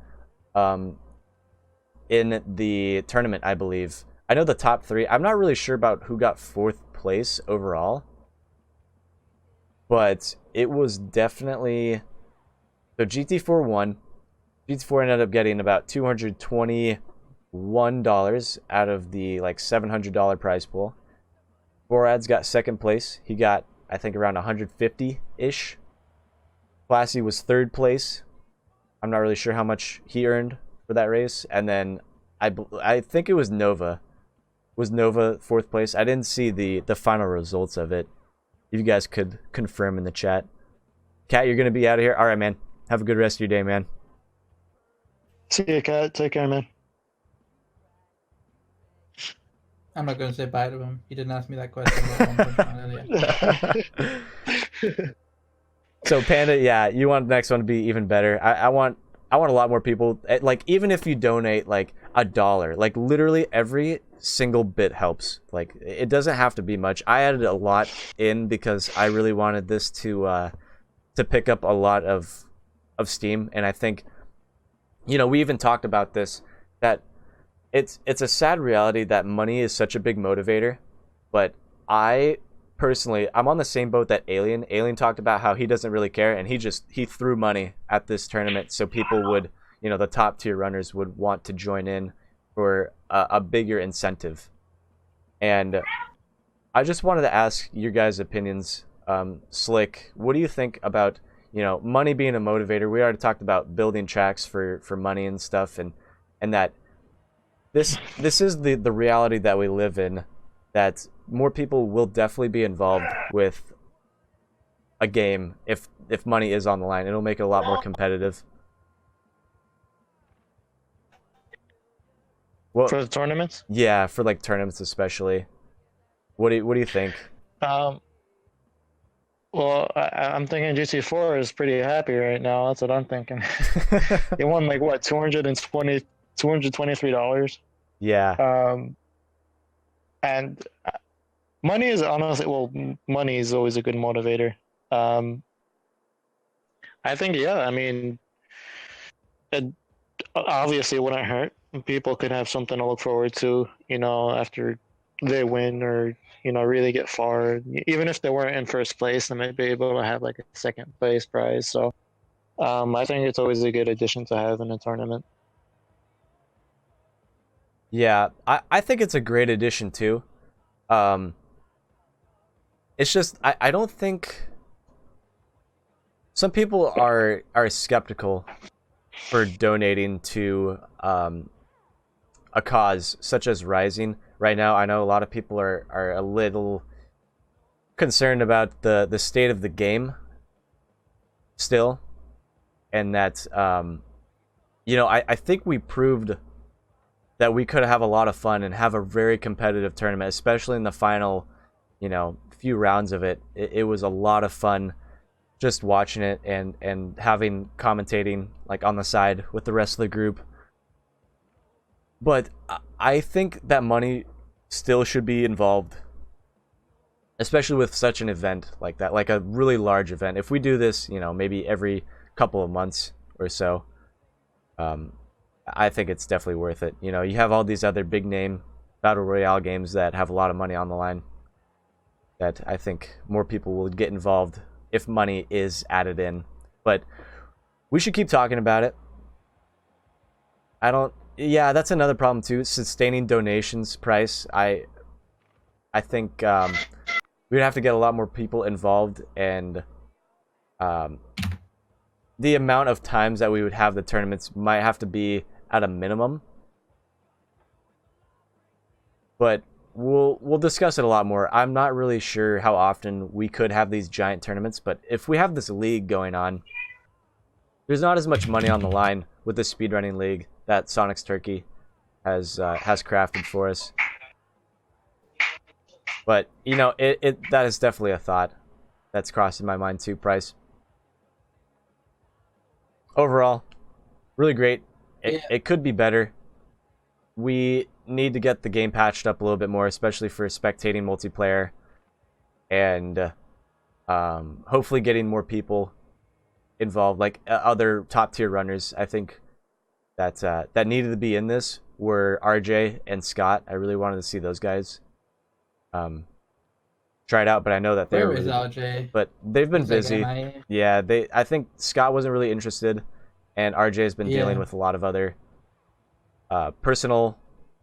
in the tournament, I believe. I know the top 3. I'm not really sure about who got 4th place overall, but it was definitely. So GT4 won. GT4 ended up getting about $221 out of the like $700 prize pool. Borad's got 2nd place. He got, I think, around 150-ish. Classy was 3rd place. I'm not really sure how much he earned for that race. And then I think it was Nova. Was Nova 4th place? I didn't see the final results of it. If you guys could confirm in the chat. Kat, you're going to be out of here? All right, man. Have a good rest of your day, man. see you, Kat. Take care, man. I'm not going to say bye to him. He didn't ask me that question about 1.9 earlier. So Panda, yeah, you want the next one to be even better. I want a lot more people. Like, even if you donate like $1, like literally every single bit helps. Like, it doesn't have to be much. I added a lot in because I really wanted this to pick up a lot of steam, and I think, we even talked about this, that it's a sad reality that money is such a big motivator, but I personally, I'm on the same boat that Alien talked about how he doesn't really care, and he threw money at this tournament so people would, the top tier runners would want to join in for a bigger incentive. And I just wanted to ask your guys' opinions. Slik, what do you think about money being a motivator? We already talked about building tracks for money and stuff, and that this is the reality that we live in, that more people will definitely be involved with a game if money is on the line. It'll make it a lot more competitive. Well, For the tournaments? yeah, for like tournaments especially. What do you think? Well, I'm thinking GT4 is pretty happy right now. That's what I'm thinking. They won like what, $223. Yeah. And money is honestly, money is always a good motivator. I think, yeah, I mean, it obviously wouldn't hurt. People could have something to look forward to, after they win or, really get far. Even if they weren't in 1st place, they might be able to have like a 2nd place prize. So I think it's always a good addition to have in a tournament. Yeah, I think it's a great addition too. It's just I don't think some people are skeptical for donating to a cause such as Rising right now. I know a lot of people are a little concerned about the state of the game still, and that you know, I think we proved that we could have a lot of fun and have a very competitive tournament, especially in the final, you know, few rounds of it. It was a lot of fun just watching it and having commentating like on the side with the rest of the group. But I think that money still should be involved, especially with such an event like that, like a really large event. If we do this, you know, maybe every couple of months or so, I think it's definitely worth it. You know, you have all these other big name battle royale games that have a lot of money on the line that I think more people will get involved if money is added in. But we should keep talking about it. Yeah, that's another problem too, sustaining donations price. I think we'd have to get a lot more people involved, and the amount of times that we would have the tournaments might have to be at a minimum. But we'll discuss it a lot more. I'm not really sure how often we could have these giant tournaments, but if we have this league going on, there's not as much money on the line with the speedrunning league that Sonic's Turkey has crafted for us. But you know, that is definitely a thought that's crossing my mind too, Price. Overall, really great. It could be better. We need to get the game patched up a little bit more, especially for spectating multiplayer, and hopefully getting more people involved, like other top tier runners. I think that needed to be in this were RJ and Scott. I really wanted to see those guys try it out, but I know that they're Where is really, RJ? but they've been He's like busy. MIA. Yeah, I think Scott wasn't really interested, and RJ has been dealing with a lot of other personal,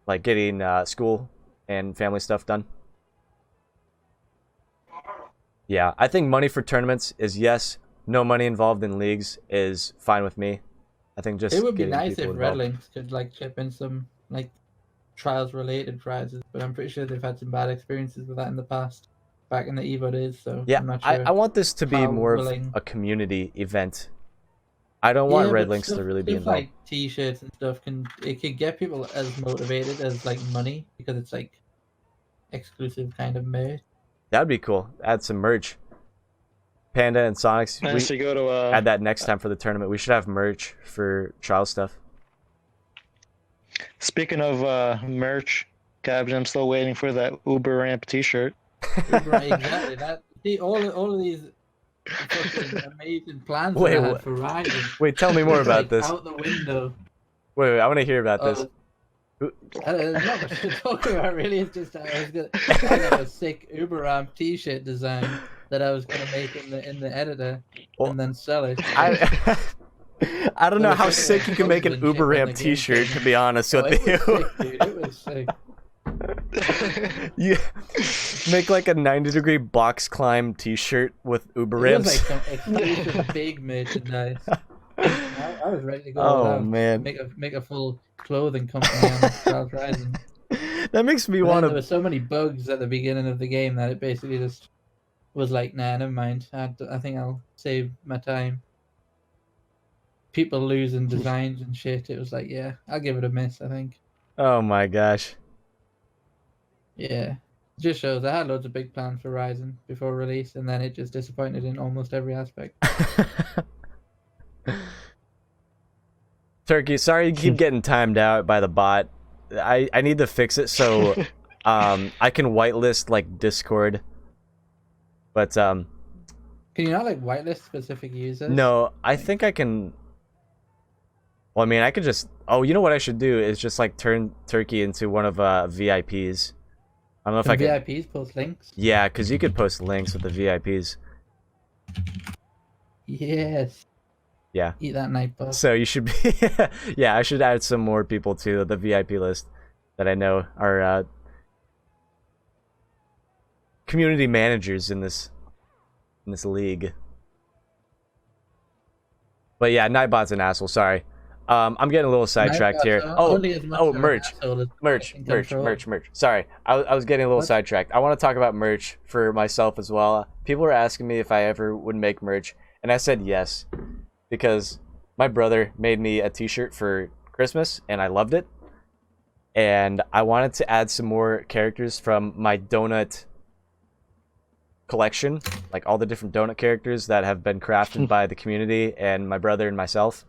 like getting school and family stuff done. Yeah, I think money for tournaments is yes. No money involved in leagues is fine with me. I think just It would be getting nice people if Red involved. Links could like chip in some like trials related prizes, but I'm pretty sure they've had some bad experiences with that in the past, back in the Evo days. So Yeah, I'm not sure. I want this to be how more of willing- a community event. I don't want Red but Links to really be stuff involved. like T-shirts and stuff could get people as motivated as like money, because it's like exclusive kind of merch. That'd be cool. Add some merch. Panda and Sonics. I should go to Add that next time for the tournament. We should have merch for trial stuff. Speaking of merch, Cabbage, I'm still waiting for that Uber Ramp T-shirt. Right, exactly. See, all of these fucking amazing plans Wait, that I what? had for Ryzen. Wait, tell me more It's, about like, this. Out the window. Wait, I want to hear about this. There's not much to talk about, really. It's just I got a sick Uber Ramp T-shirt design that I was gonna make in the editor and then sell it. I don't know But how it's sick you can make an and Uber shit when Ramp the game T-shirt. came. To be honest Oh, with it was you, sick, dude. It was sick. you make like a 90-degree box climb T-shirt with Uber It was ramps. like some exclusive big merchandise. I was ready to go. Oh, all out, man. make a full clothing company on Charles Ryzen. That makes me But then want there to. were so many bugs at the beginning of the game that it basically just was like, nah, never mind. I think I'll save my time. People losing designs and shit. It was like, yeah, I'll give it a miss, I think. Oh my gosh. Yeah. It just shows I had loads of big plans for Ryzen before release, and then it just disappointed in almost every aspect. Turkey, sorry you keep getting timed out by the bot. I need to fix it so I can whitelist like Discord. But Can you not like whitelist specific users? no, I think I can. Well, I mean, I could just. Oh, you know what I should do is just like turn Turkey into one of VIPs. I don't know if I Can can. VIPs post links? Yeah, because you could post links with the VIPs. Yes. Yeah. Eat that night bug. So you should be. Yeah, I should add some more people to the VIP list that I know are community managers in this league. But yeah, Nightbot's an asshole. Sorry, I'm getting a little sidetracked here. Only as much of an merch. asshole as Merch. fucking control. Sorry, I was getting a little What? sidetracked. I want to talk about merch for myself as well. People were asking me if I ever would make merch, and I said yes, because my brother made me a t-shirt for Christmas, and I loved it. And I wanted to add some more characters from my Doughnut collection, like all the different Doughnut characters that have been crafted by the community and my brother and myself.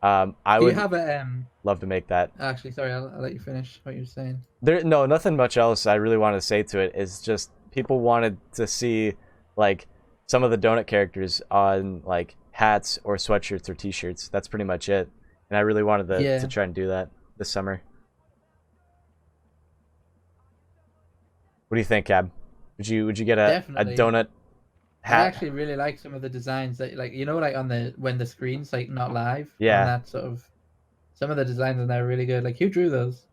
I Do would you have a love to make that. Actually, sorry, I'll let you finish what you were saying. No, nothing much else I really wanted to say to it. Is just people wanted to see like some of the Doughnut characters on like hats or sweatshirts or t-shirts. That's pretty much it. And I really wanted to try and do that this summer. What do you think, Cab? Would you get a Doughnut hat? I actually really like some of the designs that, like, you know, like on the when the screen's like not live. Yeah. And that sort of, some of the designs in there are really good. Like, who drew those?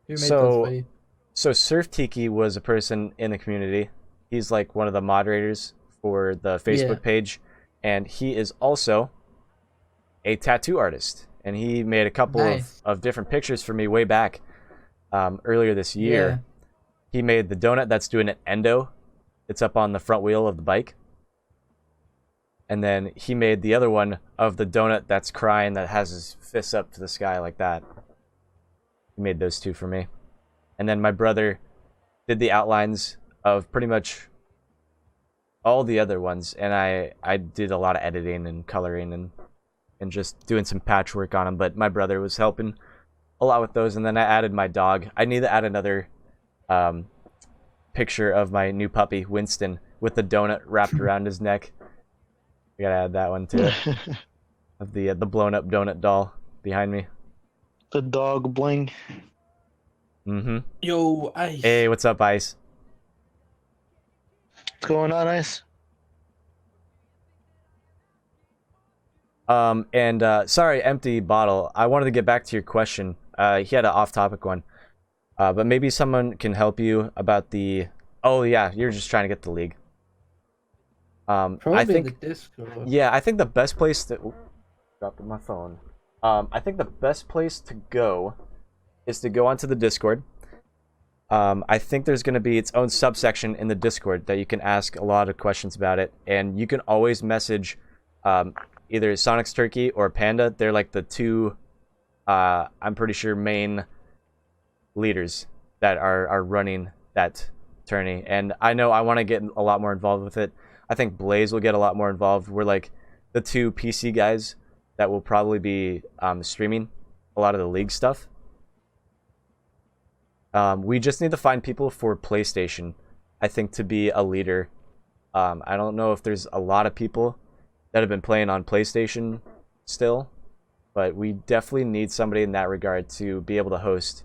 Who made those for you? So Surf Tiki was a person in the community. He's like one of the moderators for the Facebook page, and he is also a tattoo artist. And he made a couple of different pictures for me way back earlier this year. Yeah. He made the Doughnut that's doing an endo. It's up on the front wheel of the bike. And then he made the other one of the Doughnut that's crying, that has his fists up to the sky like that. He made those two for me. And then my brother did the outlines of pretty much all the other ones. And I did a lot of editing and coloring and just doing some patchwork on them. But my brother was helping a lot with those. And then I added my dog. I need to add another picture of my new puppy, Winston, with the Doughnut wrapped around his neck. I gotta add that one too. Of the blown up Doughnut doll behind me. The dog bling. Mm-hmm. Yo, Ice. Hey, what's up, Ice? What's going on, Ice? Sorry, Empty Bottle. I wanted to get back to your question. He had an off-topic one. But maybe someone can help you about the... Oh, yeah, you're just trying to get the league. Probably I think, the Discord. Yeah, I think the best place to... Ooh, dropped my phone. I think the best place to go is to go onto the Discord. I think there's going to be its own subsection in the Discord that you can ask a lot of questions about it. And you can always message either Sonic's Turkey or Panda. They're like the two, I'm pretty sure, main leaders that are running that tourney. And I know I want to get a lot more involved with it. I think Blaze will get a lot more involved. We're like the two PC guys that will probably be streaming a lot of the league stuff. We just need to find people for PlayStation, I think, to be a leader. I don't know if there's a lot of people that have been playing on PlayStation still, but we definitely need somebody in that regard to be able to host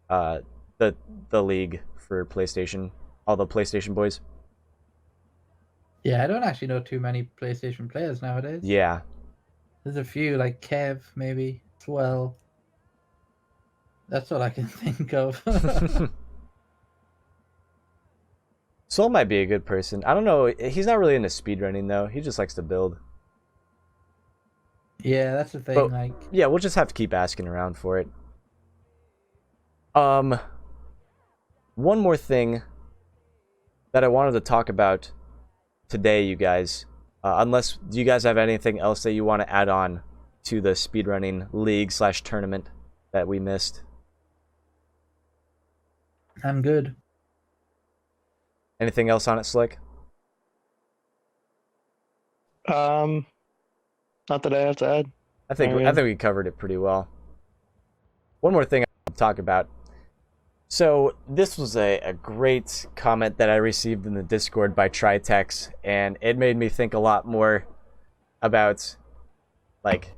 the league for PlayStation, all the PlayStation boys. Yeah, I don't actually know too many PlayStation players nowadays. Yeah. There's a few, like Kev, maybe, Swell. That's all I can think of. Soul might be a good person. I don't know. He's not really into speedrunning, though. He just likes to build. Yeah, that's the thing. But, like, yeah, we'll just have to keep asking around for it. One more thing that I wanted to talk about today, you guys. Unless, do you guys have anything else that you want to add on to the speedrunning league / tournament that we missed? I'm good. Anything else on it, Slik? Not that I have to add. I think we covered it pretty well. One more thing I want to talk about. So this was a great comment that I received in the Discord by Tritex, and it made me think a lot more about like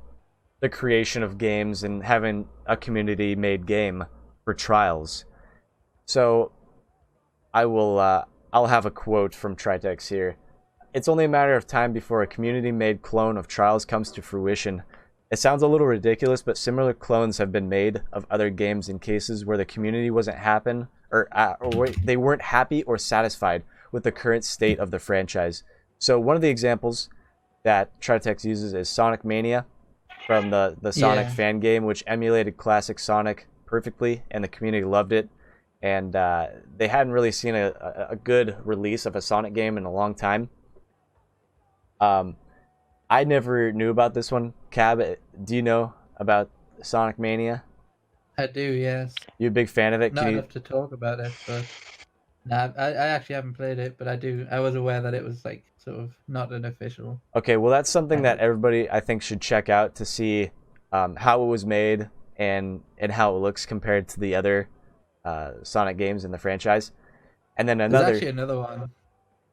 the creation of games and having a community made game for Trials. So I'll have a quote from Tritex here. It's only a matter of time before a community-made clone of Trials comes to fruition. It sounds a little ridiculous, but similar clones have been made of other games in cases where the community wasn't happy, or they weren't happy or satisfied with the current state of the franchise. So one of the examples that Tritex uses is Sonic Mania from the Sonic fan game, which emulated classic Sonic perfectly, and the community loved it. And they hadn't really seen a good release of a Sonic game in a long time. I never knew about this one Cab, do you know about Sonic Mania? I do, yes. You a big fan of it? Not enough to talk about it, but nah, I actually haven't played it, but I do. I was aware that it was like sort of not an official. Okay, well that's something that everybody I think should check out to see how it was made and how it looks compared to the other Sonic games in the franchise. And then There's another actually another one.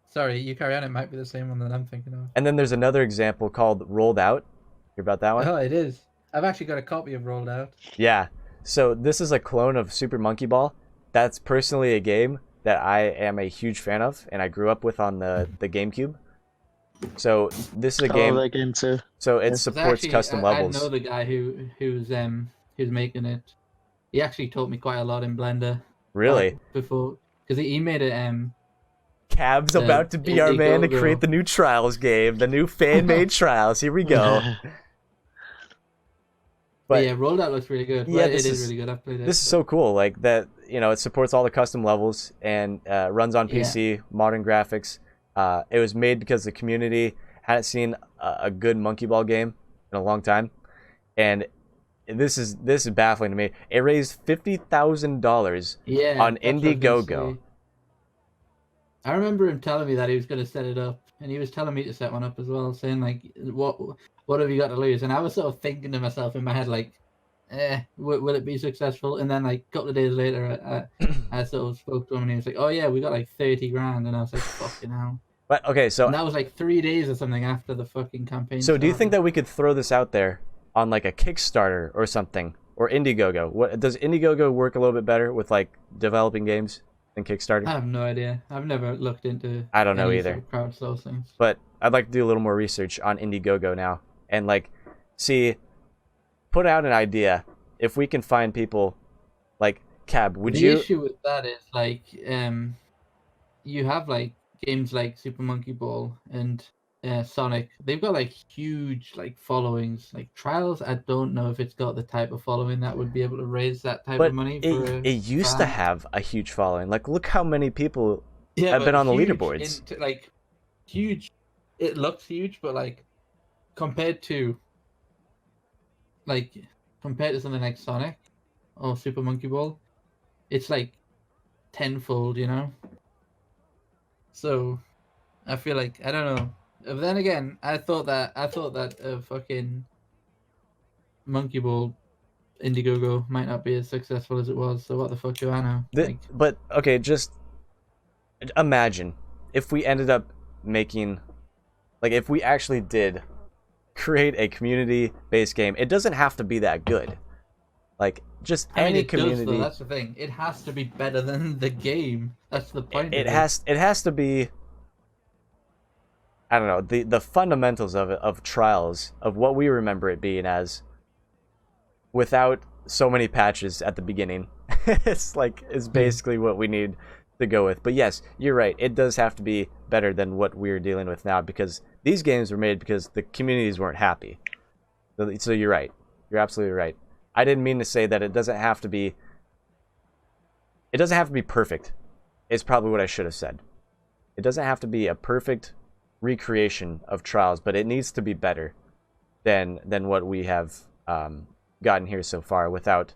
Sorry, you carry on. It might be the same one that I'm thinking of. and then there's another example called Rolled Out. Hear about that one? Oh, it is. I've actually got a copy of Rolled Out. Yeah. So this is a clone of Super Monkey Ball. That's personally a game that I am a huge fan of, and I grew up with on the GameCube. So this is a game. I love that game too. So it supports custom levels. I know the guy who's making it. He actually taught me quite a lot in Blender. Really? Before, because he made it. Cab's about to be our man to create the new Trials game, the new fan-made Trials. Here we go. But yeah, Rolled Out looks really good. Yeah, it is really good. I've played it. This is so cool. Like that, it supports all the custom levels and runs on PC, modern graphics. It was made because the community hadn't seen a good Monkey Ball game in a long time, and this is baffling to me. It raised $50,000 on Indiegogo. I remember him telling me that he was going to set it up, and he was telling me to set one up as well, saying like, "What have you got to lose?" And I was sort of thinking to myself in my head like, will it be successful? And then like a couple of days later, I sort of spoke to him, and he was like, "Oh yeah, we got like 30 grand," and I was like, "Fucking hell." But okay, so and that was like 3 days or something after the fucking campaign. So do you think that we could throw this out there on like a Kickstarter or something, or Indiegogo? What does Indiegogo work a little bit better with like developing games than Kickstarter? I have no idea. I've never looked into. I don't know either. Sort of crowdsourcing. But I'd like to do a little more research on Indiegogo now and like put out an idea if we can find people like Cab. The issue with that is like you have like games like Super Monkey Ball and Sonic. They've got like huge like followings. Like Trials, I don't know if it's got the type of following that would be able to raise that type of money. It used to have a huge following. Like look how many people have been on the leaderboards. Like huge. It looks huge, but like compared to something like Sonic or Super Monkey Ball, it's like tenfold, So I feel like I don't know. But then again, I thought that fucking Monkey Ball Indiegogo might not be as successful as it was. So what the fuck do I know? But okay, just imagine if we ended up making, like, if we actually did create a community-based game. It doesn't have to be that good. Like, just any community. Does, though. That's the thing. It has to be better than the game. That's the point. It has to be. I don't know, the fundamentals of it, of Trials, of what we remember it being as, without so many patches at the beginning. It's basically what we need to go with. But yes, you're right. It does have to be better than what we're dealing with now, because these games were made because the communities weren't happy. So you're right. You're absolutely right. I didn't mean to say that it doesn't have to be. It doesn't have to be perfect. Is probably what I should have said. It doesn't have to be a perfect recreation of Trials, but it needs to be better than what we have gotten here so far, without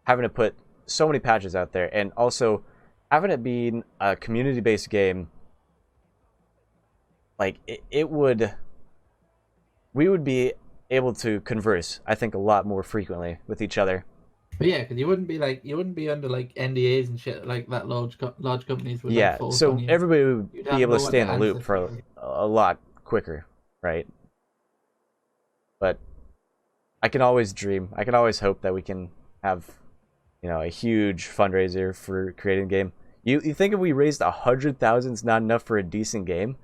having to put so many patches out there, and also having it being a community-based game. Like we would be able to converse, I think, a lot more frequently with each other. But yeah, because you wouldn't be under like NDAs and shit like that. Large companies would. Yeah, like, so everybody would You'd be able to stay in the loop for a lot quicker, right? But I can always dream. I can always hope that we can have, a huge fundraiser for creating a game. You think if we raised 100,000 is not enough for a decent game?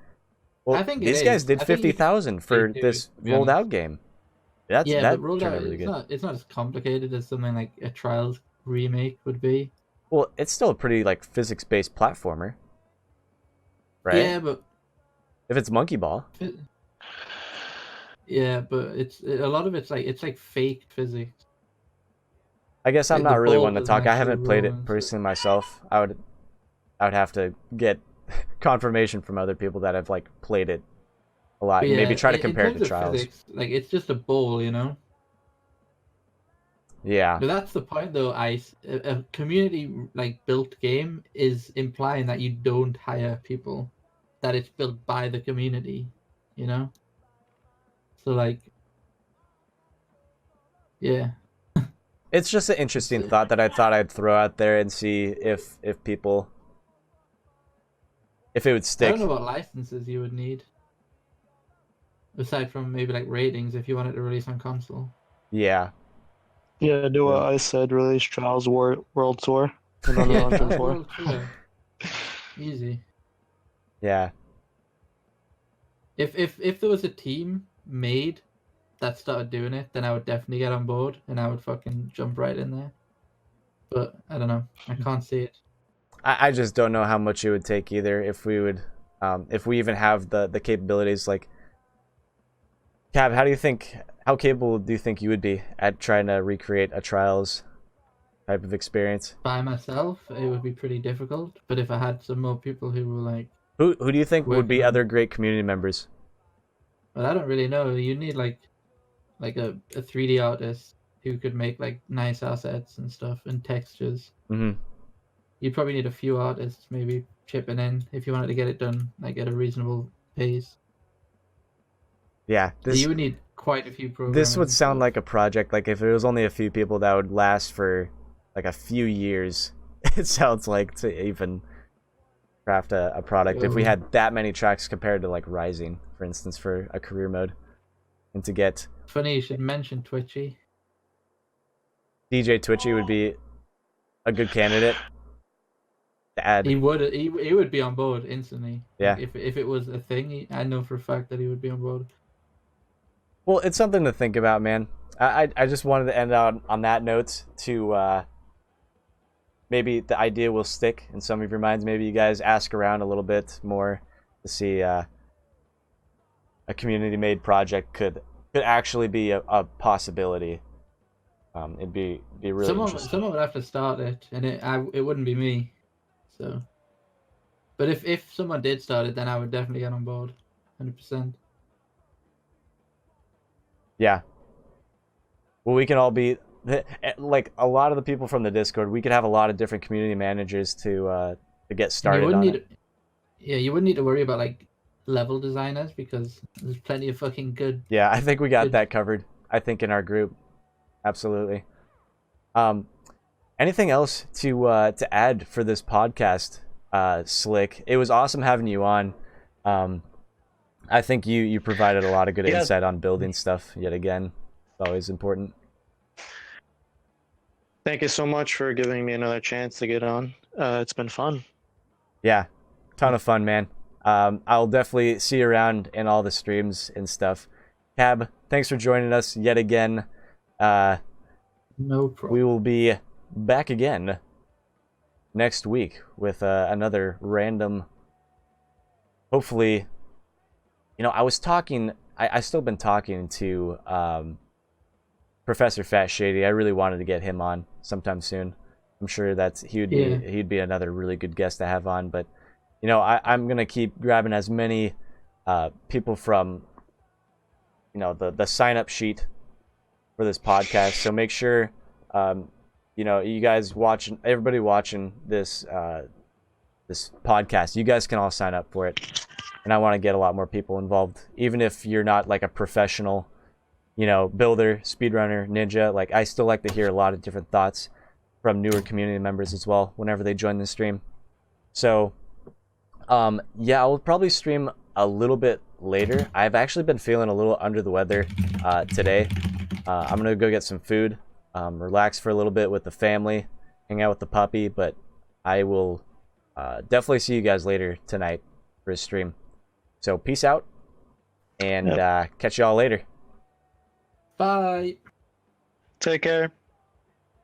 Well, I think these guys did 50,000 for this rolled out game. But rolled out, really good. It's not as complicated as something like a Trials remake would be. Well, it's still a pretty physics-based platformer, right? Yeah, but if it's Monkey Ball. Yeah, but a lot of it's like fake physics. I guess I'm not really one to talk. I haven't played it personally myself. I would have to get confirmation from other people that have played it a lot. But And maybe yeah, try to in compare it terms to of trials. physics, like it's just a bowl, you know. Yeah. But that's the point, though. A community like built game is implying that you don't hire people, that it's built by the community, you know. So like, yeah, It's just an it's, interesting thought that I thought I'd throw out there and see if people, if it would I stick. don't know what licenses you would need, aside from maybe like ratings if you wanted to release on console. Yeah. Yeah, do what I said. Release Trials World Tour and Yeah, Unreal Engine Trials 4. World Tour, easy. Yeah. If there was a team made that started doing it, then I would definitely get on board and I would fucking jump right in there. But I don't know. I can't see it. I just don't know how much it would take either if we would, if we even have the capabilities. Like, Cab, how capable do you think you would be at trying to recreate a Trials type of experience? By myself, it would be pretty difficult. But if I had some more people who were like Who do you think would working be on, other great community members? but I don't really know. You need like a 3D artist who could make like nice assets and stuff and textures. Hmm. You'd probably need a few artists maybe chipping in if you wanted to get it done like at a reasonable pace. Yeah, So you would need quite a few this programmers would and sound stuff. like a project. Like if it was only a few people that would last for like a few years. It sounds like to even craft a product. If we So, had that many tracks compared to like Rising, for instance, for a career mode, and to get funny you should mention Twitchy. DJ Twitchy would be a good candidate to add. He would be on board instantly. Yeah. Like if it was a thing, I know for a fact that he would be on board. Well, it's something to think about, man. I just wanted to end out on that note to maybe the idea will stick in some of your minds. Maybe you guys ask around a little bit more to see a community-made project could actually be a possibility. It'd be really interesting. Someone would have to start it, and it wouldn't be me. So, but if someone did start it, then I would definitely get on board, 100%. Yeah. Well, we can all be like a lot of the people from the Discord. We could have a lot of different community managers to get And started on it. yeah, you wouldn't need to worry about like level designers because there's plenty of fucking good. Yeah, I think we got Good. that covered. I think in our group, absolutely. Anything else to add for this podcast, Slik? It was awesome having you on. I think you provided a lot of good Yeah. insight on building stuff yet again. It's always important. Thank you so much for giving me another chance to get on. It's been fun. Yeah, ton of fun, man. I'll definitely see you around in all the streams and stuff. Cab, thanks for joining us yet again. No problem. We will be back again next week with another random. Hopefully, I was talking. I still been talking to Professor Fat Shady. I really wanted to get him on sometime soon. I'm sure that he'd be another really good guest to have on. But I'm gonna keep grabbing as many people from the sign up sheet for this podcast. So make sure you guys watching, everybody watching this this podcast, you guys can all sign up for it. And I want to get a lot more people involved, even if you're not like a professional builder, speedrunner, ninja. Like I still like to hear a lot of different thoughts from newer community members as well whenever they join the stream. So yeah, I'll probably stream a little bit later. I've actually been feeling a little under the weather today. I'm gonna go get some food, relax for a little bit with the family, hang out with the puppy, but I will definitely see you guys later tonight for a stream. So peace out, and catch y'all later. Bye. Take care.